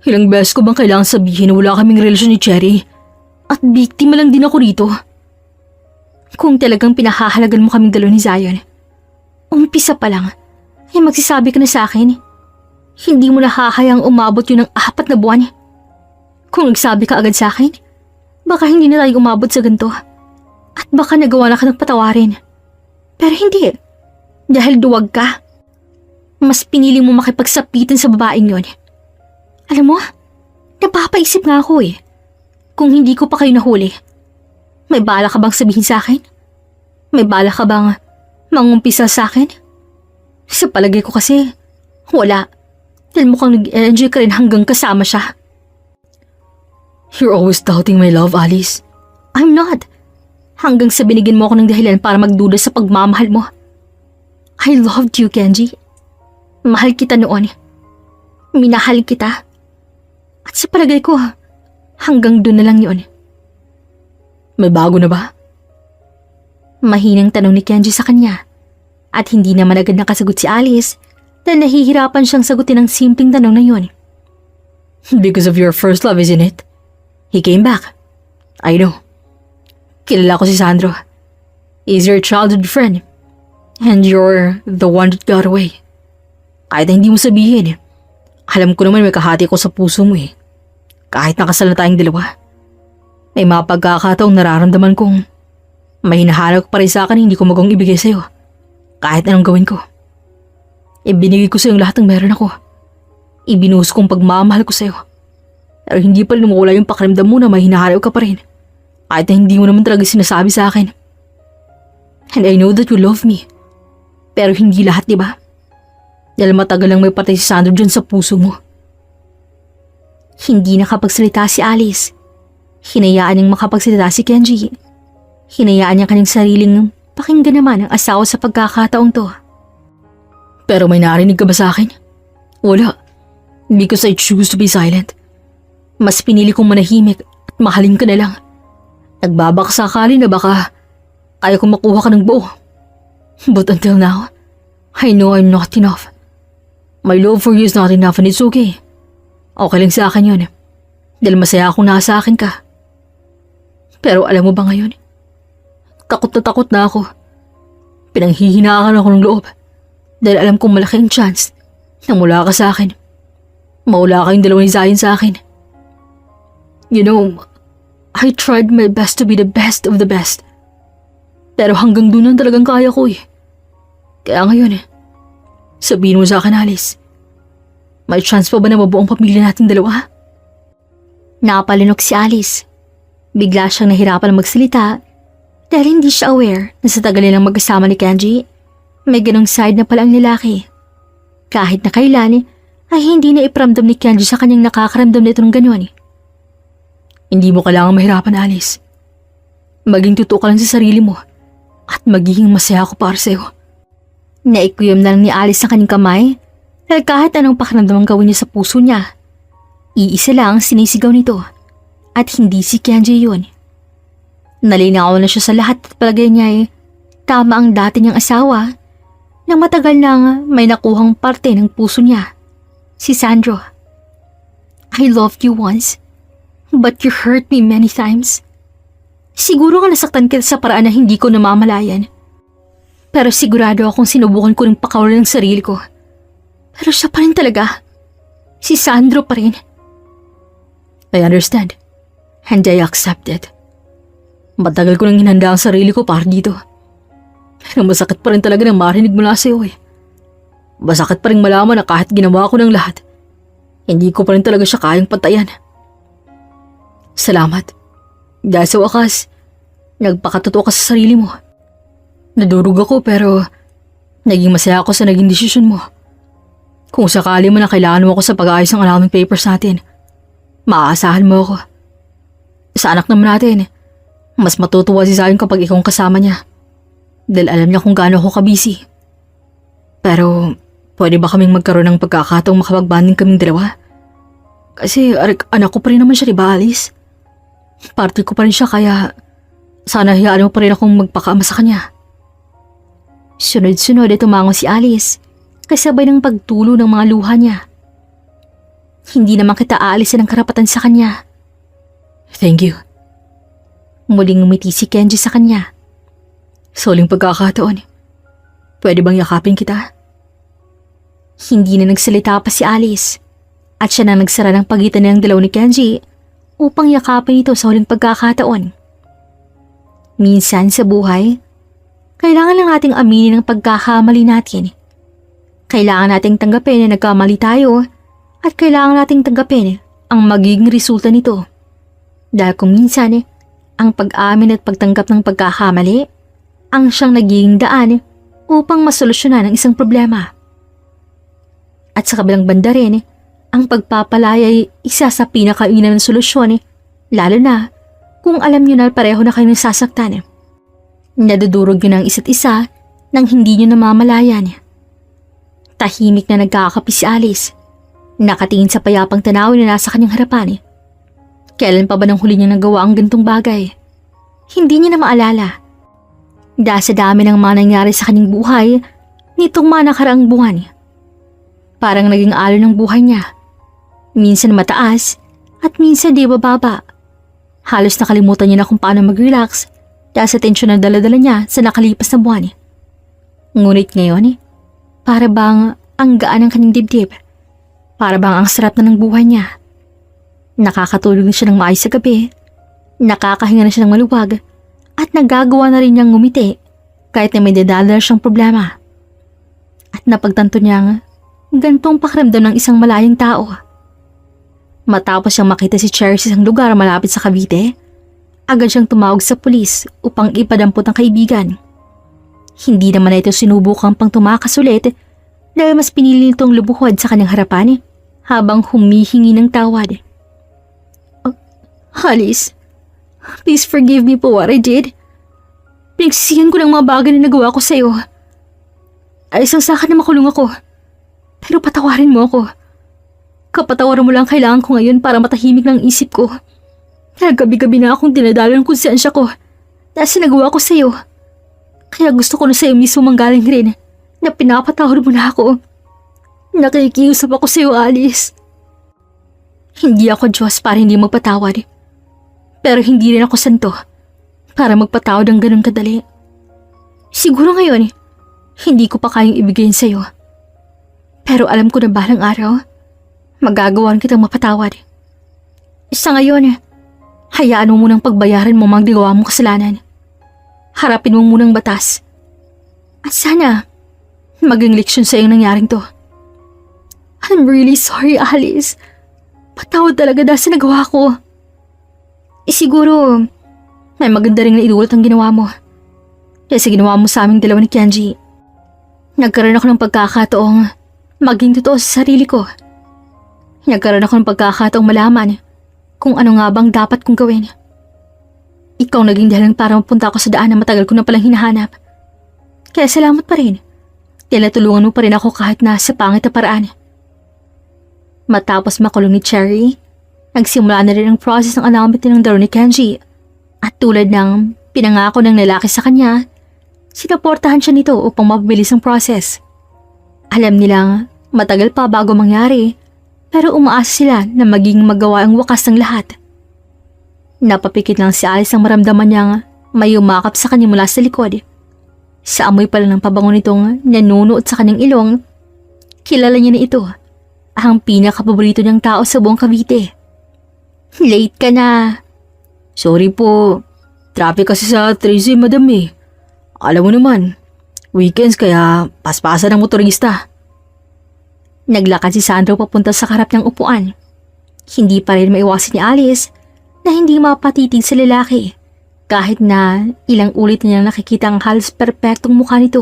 Ilang beses ko bang kailangan sabihin na wala kaming relasyon ni Cherry? At biktima lang din ako rito. Kung talagang pinahahalagan mo kaming dalawa ni Zion, umpisa pa lang ay magsasabi ka na sa akin. Hindi mo nahahayang umabot yun ng 4 na buwan. Kung nagsabi ka agad sa akin, baka hindi na tayo umabot sa ganito. At baka nagawa na ka ng patawarin. Pero hindi. Dahil duwag ka. Mas pinili mo makipagsapitan sa babaeng yon. Alam mo, napapaisip nga ako eh. Kung hindi ko pa kayo nahuli, may bala ka bang sabihin sa akin? May bala ka bang mangumpisa sa akin? Sa palagay ko kasi, wala. Dahil mukhang nag-enjoy ka rin hanggang kasama siya. You're always doubting my love, Alice. I'm not. Hanggang sa binigyan mo ako ng dahilan para magduda sa pagmamahal mo. I loved you, Kenji. Mahal kita noon. Minahal kita. At sa palagay ko, hanggang doon na lang yun. May bago na ba? Mahinang tanong ni Kenji sa kanya. At hindi naman agad nakasagot si Alice dahil nahihirapan siyang sagutin ang simpleng tanong na yun. Because of your first love, isn't it? He came back. I know. Kilala ko si Sandro. He's your childhood friend. And you're the one that got away. Kahit na hindi mo sabihin, alam ko naman may kahati ko sa puso mo eh. Kahit nakasal na tayong dalawa. May mga pagkakataong nararamdaman kong may hinahanap pa rin sa akin hindi ko magawang ibigay sa'yo. Kahit anong gawin ko. Ibinigay ko sa'yo lahat ng meron ako. Ibinuhos kong pagmamahal ko sa'yo. Pero hindi pa rin mawala yung pakiramdam mo na may hinahanap ka pa rin. Kahit na hindi mo naman talaga sinasabi sa akin. And I know that you love me. Pero hindi lahat, di ba? Dahil matagal lang may patay si Sandro dyan sa puso mo. Hindi nakapagsalita si Alice. Hinayaan niyang makapagsalita si Kenji. Hinayaan niya kanyang sariling pakinggan naman ang asawa sa pagkakataong to. Pero may narinig ka ba sa akin? Wala. Because I choose to be silent. Mas pinili kong manahimik at mahalin ka na lang. Nagbabakasakali na baka kaya kong makuha ka ng buo. But until now, I know I'm not enough. My love for you is not enough and it's okay. Okay lang sa akin yun. Dahil masaya akong nasa akin ka. Pero alam mo ba ngayon? Takot na ako. Pinanghihinaan ako ng loob. Dahil alam kong malaking chance na mula ka sa akin. Maula kayong dalawa ni Zion sa akin. You know, I tried my best to be the best of the best. Pero hanggang doon lang talagang kaya ko eh. Kaya ngayon sabihin mo sa akin, Alice. May chance pa ba na mabuo ang pamilya nating dalawa? Napalunok si Alice. Bigla siyang nahirapan magsalita Dahil hindi siya aware na sa tagal nilang magkasama ni Kenji, may ganong side na pala ang lalaki. Kahit na kailan ay hindi na iparamdam ni Kenji sa kanyang nakakaramdam nito ng gano'n. Hindi mo kailangang mahirapan, Alice. Maging totoo ka lang sa sarili mo at magiging masaya ako para sa'yo. Naikuyom na lang ni Alice ang kanyang kamay dahil kahit anong pakiramdam ang gawin niya sa puso niya, iisa lang ang sinisigaw nito at hindi si Kenji yun. Nalinaw na siya sa lahat at palagay niya tama ang dati niyang asawa na matagal nang may nakuhang parte ng puso niya, si Sandro. I loved you once, but you hurt me many times. Siguro nga nasaktan kita sa paraan na hindi ko namamalayan. Pero sigurado akong sinubukan ko rin pakawalan ng sarili ko. Pero siya pa rin talaga. Si Sandro pa rin. I understand. And I accept it. Matagal ko nang hinanda ang sarili ko para dito. Pero masakit pa rin talaga na marinig mula sa'yo eh. Masakit pa rin malaman na kahit ginawa ko ng lahat, hindi ko pa rin talaga siya kayang patayan. Salamat. Dahil sa wakas, nagpakatotoo ka sa sarili mo. Nadurog ako pero naging masaya ako sa naging desisyon mo. Kung sakali mo na kailangan mo ako sa pag-aayos ng allowance papers natin, maaasahan mo ako. Sa anak naman natin, mas matutuwa si Zion kapag ikaw ang kasama niya. Dahil alam niya kung gaano ako kabisi. Pero pwede ba kaming magkaroon ng pagkakataong makapag-bonding kaming dalawa? Kasi anak ko pa rin naman siya, diba, Alice? Party ko pa rin siya kaya sana hiyaan mo pa rin akong magpakaama sa kanya. Sunod-sunod ay tumango si Alice kasabay ng pagtulo ng mga luha niya. Hindi naman kita aalisin ng karapatan sa kanya. Thank you. Muling ngumiti si Kenji sa kanya. Sa huling pagkakataon, pwede bang yakapin kita? Hindi na nagsalita pa si Alice at siya na nagsara ng pagitan ng dalaw ni Kenji upang yakapin ito sa huling pagkakataon. Minsan sa buhay, kailangan lang nating aminin ang pagkakamali natin. Kailangan nating tanggapin na nagkamali tayo at kailangan nating tanggapin ang magiging resulta nito. Dahil kung minsan, ang pag-amin at pagtanggap ng pagkakamali ang siyang nagiging daan upang masolusyonan ang isang problema. At sa kabilang banda rin, ang pagpapalaya ay isa sa pinakainam ng solusyon, lalo na kung alam niyo na pareho na kayo nasasaktan. Nadudurog niyo ng isa't isa nang hindi niyo namamalayan. Tahimik na nagkakapi si Alice, nakatingin sa payapang tanawin na nasa kanyang harapan. Kailan pa ba nang huli niya nagawa ang gantong bagay? Hindi niya na maalala. Dahil sa dami ng mga nangyari sa kanyang buhay nitong mga nakaraang buwan. Parang naging alon ng buhay niya. Minsan mataas at minsan di bababa. Halos nakalimutan niya na kung paano mag-relax dahil sa tensyon na dala-dala niya sa nakalipas na buwan. Ngunit ngayon, para bang ang gaan ng kanyang dibdib. Para bang ang sarap na ng buhay niya. Nakakatulog na siya ng maayos sa gabi, nakakahinga na siya ng maluwag, at nagagawa na rin niyang ngumiti kahit na may dadala siyang problema. At napagtanto niyang gantong pakiramdam ng isang malayang tao. Matapos siyang makita si Cherry sa isang lugar malapit sa Cavite, agad siyang tumawag sa pulis upang ipadampot ang kaibigan. Hindi naman na ito sinubukang pang tumakas ulit dahil mas pinili nitong lubuhod sa kanyang harapan habang humihingi ng tawad. Alice, please forgive me for what I did. Pinagsisihan ko ng mga bagay na nagawa ko sa'yo. Ayos ang sa'kin na makulong ako. Pero patawarin mo ako. Kapatawaran mo lang kailangan ko ngayon para matahimik ng isip ko. Dahil gabi-gabi na akong dinadala ng konsensya ko dahil sa nagawa ko sa'yo. Kaya gusto ko na sa'yo mismo manggaling rin na pinapatawad mo na ako. Nakikiusap ako sa'yo, Alice. Hindi ako Diyos para hindi magpatawad. Pero hindi rin ako santo para magpatawad ng ganun kadali. Siguro ngayon, hindi ko pa kayang ibigay sa'yo. Pero alam ko na balang araw, magagawan kitang mapatawad. Sa ngayon, hayaan mo munang pagbayaran mo mga gawa mong kasalanan. Harapin mo munang batas. At sana, maging leksyon sa iyong nangyaring to. I'm really sorry, Alice. Patawad talaga dahil sa nagawa ko. Siguro, may maganda rin na idulot ang ginawa mo. Kasi ginawa mo sa aming dalawa ni Kenji. Nagkaroon ako ng pagkakataong maging totoo sa sarili ko. Nagkaroon ako ng pagkakataong malaman kung ano nga bang dapat kong gawin. Ikaw naging dahilan para mapunta ako sa daan na matagal ko na palang hinahanap. Kaya salamat pa rin. Dahil natulungan mo pa rin ako kahit na sa pangit na paraan. Matapos makulong ni Cherry, nagsimula na rin ang process ng annulment ng laro ni Kenji. At tulad ng pinangako ng lalaki sa kanya, sinaportahan siya nito upang mapabilis ang process. Alam nilang matagal pa bago mangyari, pero umaasa sila na maging magawa ang wakas ng lahat. Napapikit lang si Alice ang maramdaman niyang may umakap sa kanya mula sa likod. Sa amoy pala ng pabango nitong nanunuot sa kanyang ilong, kilala niya na ito, ang pinakapaborito niyang tao sa buong Cavite. Late ka na. Sorry po. Traffic kasi sa Tracy, madam eh. Alam mo naman, weekends kaya paspasan ng motorista. Naglakad si Sandro papunta sa harap ng upuan. Hindi pa rin maiwasan ni Alice na hindi mapatitig sa lalaki kahit na ilang ulit niya nakikita ang halos perpektong mukha nito.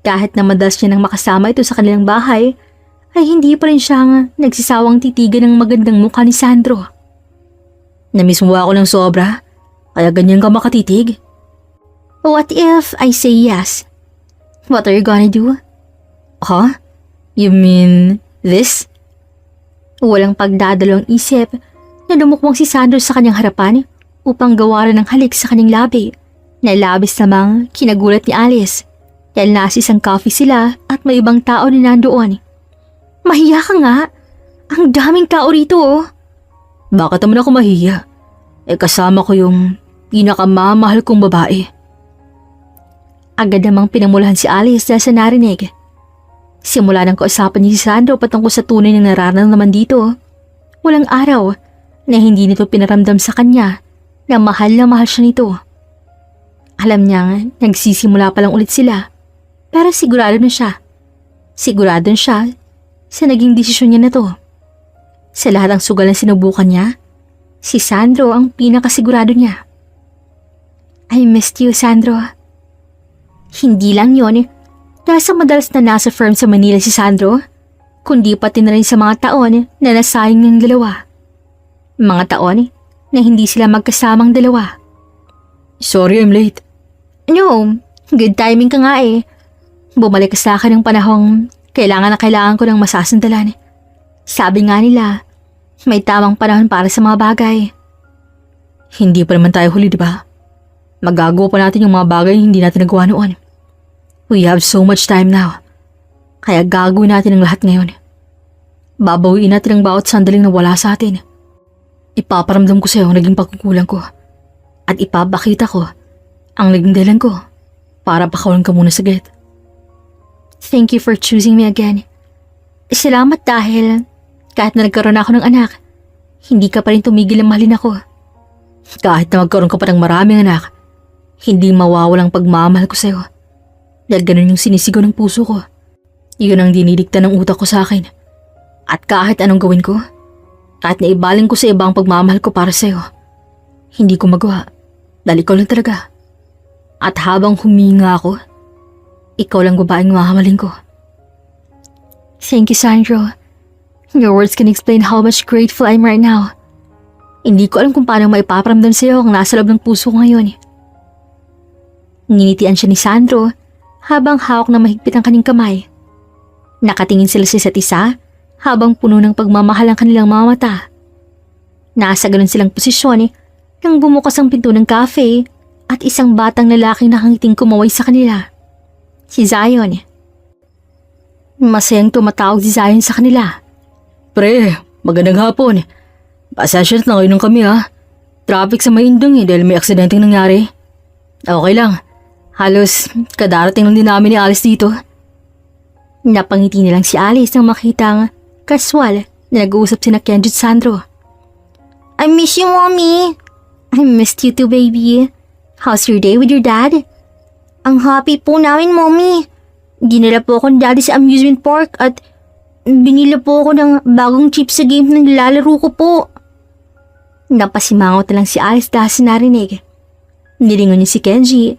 Kahit na madalas niya nang makasama ito sa kanilang bahay, ay hindi pa rin siyang nagsisawang titigan ng magandang mukha ni Sandro. Namiss mo ba ako ng sobra? Kaya ganyan ka makatitig? What if I say yes? What are you gonna do? Huh? You mean this? Walang pagdadalawang isip na lumukmong si Sandro sa kanyang harapan upang gawaran ng halik sa kanyang labi na labis namang kinagulat ni Alice dahil nasa isang coffee sila at may ibang tao na nandoon. Mahiya ka nga. Ang daming tao rito oh. Bakit naman ako mahiya? Kasama ko yung pinakamamahal kong babae. Agad namang pinamulahan si Alice dahil sa narinig. Simula nang kausapan niya si Sandro patungkol sa tunay na nararamdaman dito, walang araw na hindi nito pinaramdam sa kanya na mahal siya nito. Alam niyang nagsisimula pa lang ulit sila, pero sigurado na siya. Sigurado na siya sa naging desisyon niya na to. Sa lahat ng sugal na sinubukan niya, si Sandro ang pinakasigurado niya. I missed you, Sandro. Hindi lang yon dahil sa madalas na nasa firm sa Manila si Sandro, kundi pati na rin sa mga taon na nasayang ng dalawa. Mga taon na hindi sila magkasamang dalawa. Sorry, I'm late. No, good timing ka nga eh. Bumalik ka sa akin ng panahong kailangan na kailangan ko ng masasandalan. Sabi nga nila, may tamang panahon para sa mga bagay. Hindi pa naman tayo huli, di ba? Magagawa pa natin yung mga bagay hindi natin nagawa noon. We have so much time now. Kaya gagawin natin ang lahat ngayon. Babawiin natin ang bawat sandaling nawala sa atin. Ipaparamdam ko sa'yo ang naging pagkukulang ko. At ipapakita ko ang naging dahilan ko para pakawalan ka muna saglit. Thank you for choosing me again. Salamat dahil kahit na nagkaroon ako ng anak, hindi ka pa rin tumigil na mahalin ako. Kahit na magkaroon ka pa ng maraming anak, hindi mawawalang pagmamahal ko sa'yo. Dahil ganun yung sinisigaw ng puso ko. Iyon ang dinidikta ng utak ko sa akin. At kahit anong gawin ko, kahit na ibaling ko sa iba ang pagmamahal ko para sa'yo, hindi ko magawa dahil ikaw lang talaga. At habang huminga ako, ikaw lang babaeng mahamalin ko. Thank you, Sandro. Your words can explain how much grateful I'm right now. Hindi ko alam kung paano maipaparamdam sa'yo ang nasa loob ng puso ko ngayon. Nginitian siya ni Sandro habang hawak na mahigpit ang kanyang kamay. Nakatingin sila sa isa't isa habang puno ng pagmamahal ang kanilang mga mata. Nasa ganun silang posisyon nang bumukas ang pinto ng cafe at isang batang lalaking nakangiting kumaway sa kanila. Si Zion. Masayang tumatawag si Zion sa kanila. Pre, magandang hapon. Pasensya na ngayon kami ha. Traffic sa Maindong dahil may aksidenteng nangyari. Okay lang. Halos kadarating lang din namin ni Alice dito. Napangiti nilang si Alice nang makitang kaswal na nag-uusap sina Kenji at Sandro. I miss you, Mommy. I missed you too, baby. How's your day with your dad? Ang happy po namin, Mommy. Dinala po ako ni Daddy sa amusement park at binila po ako ng bagong chip sa game na nilalaro ko po. Napasimangot na lang si Alice dahil sa narinig. Nilingon niya si Kenji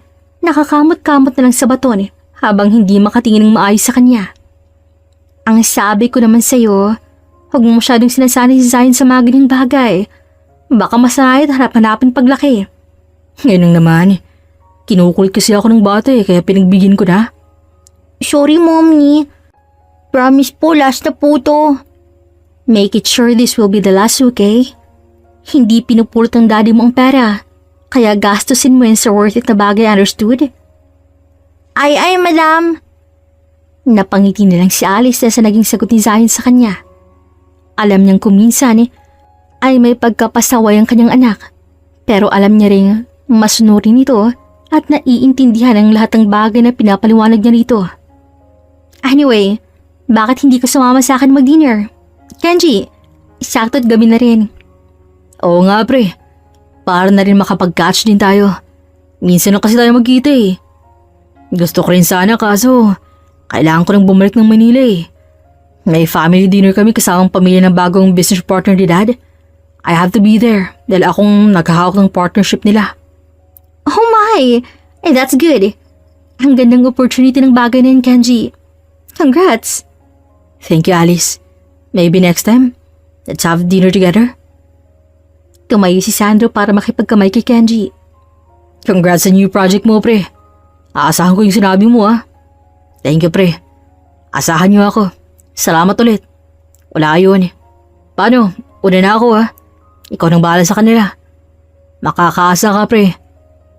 Nakakamot-kamot na lang sa baton habang hindi makatingin ng maayos sa kanya. Ang sabi ko naman sa'yo, huwag mo masyadong sinasanay si Zion sa mga ganyang bagay. Baka masaya at harap-hanapin paglaki. Ngayon naman, kinukulit kasi ako ng bata kaya pinagbigyan ko na. Sorry, Mommy. Promise po, last na po to. Make it sure this will be the last, okay? Hindi pinupulot ng daddy mo ang pera. Kaya gastusin mo yun sa worth it na bagay, understood? Ay, madam. Napangiti na lang si Alice dahil sa naging sagot ni Zion sa kanya. Alam niyang kuminsan ay may pagkapasaway ang kanyang anak. Pero alam niya rin masunurin ito at naiintindihan ang lahat ng bagay na pinapaliwanag niya rito. Anyway, bakit hindi ka sumama sa akin mag-dinner? Kenji, sakto't gabi na rin. Oo nga pre, para na rin makapag-catch din tayo. Minsan na kasi tayo magkita Gusto ko rin sana kaso kailangan ko nang bumalik ng Manila May family dinner kami kasamang pamilya ng bagong business partner ni Dad. I have to be there dahil akong naghahawak ng partnership nila. Oh my! That's good. Ang gandang opportunity ng bagay na yun, Kenji. Congrats! Thank you, Alice. Maybe next time, let's have dinner together. Tumayo si Sandro para makipagkamay kay Kenji. Congrats sa new project mo, pre. Aasahan ko yung sinabi mo, Thank you, pre. Asahan niyo ako. Salamat ulit. Wala yun. Paano? Una na ako, Ikaw nang bahala sa kanila. Makakaasa ka, pre.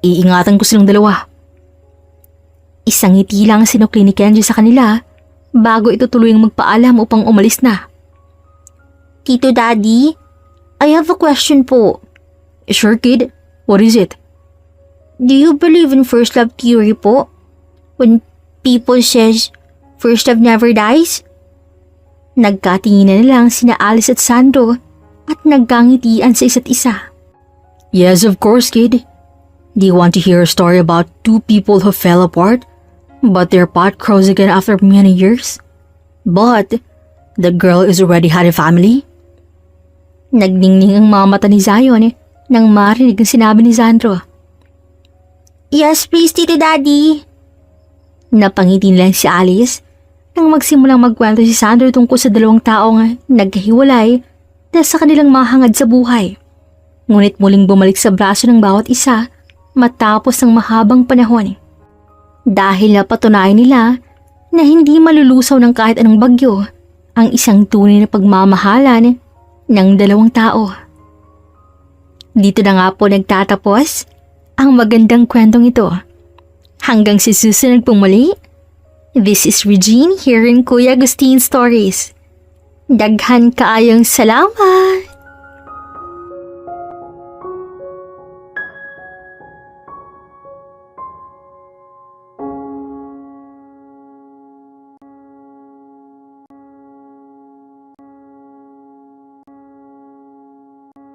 Iingatan ko silang dalawa. Isang ngiti lang ang sinukli ni Kenji sa kanila bago ito tuluyang magpaalam upang umalis na. Tito Daddy, I have a question po. Sure, kid. What is it? Do you believe in first love theory po? When people says first love never dies? Nagkatinginan na lang sina Alice at Sandro at nagkangitian sa isa't isa. Yes, of course, kid. Do you want to hear a story about two people who fell apart, but their path crossed again after many years? But the girl is already had a family? Nagningning ang mga mata ni Zion nang marinig ang sinabi ni Sandro. Yes, please, Tito Daddy. Napangiti lang si Alice nang magsimulang magkwento si Sandro tungkol sa dalawang taong nagkahiwalay dahil sa kanilang mahangad sa buhay. Ngunit muling bumalik sa braso ng bawat isa matapos ng mahabang panahon. Dahil napatunayan nila na hindi malulusaw ng kahit anong bagyo ang isang tunay na pagmamahalan ng dalawang tao. Dito na nga po nagtatapos ang magandang kwentong ito. Hanggang sa susunod pong muli, this is Regine here in Kuya Agustin Stories. Daghan kaayong salamat!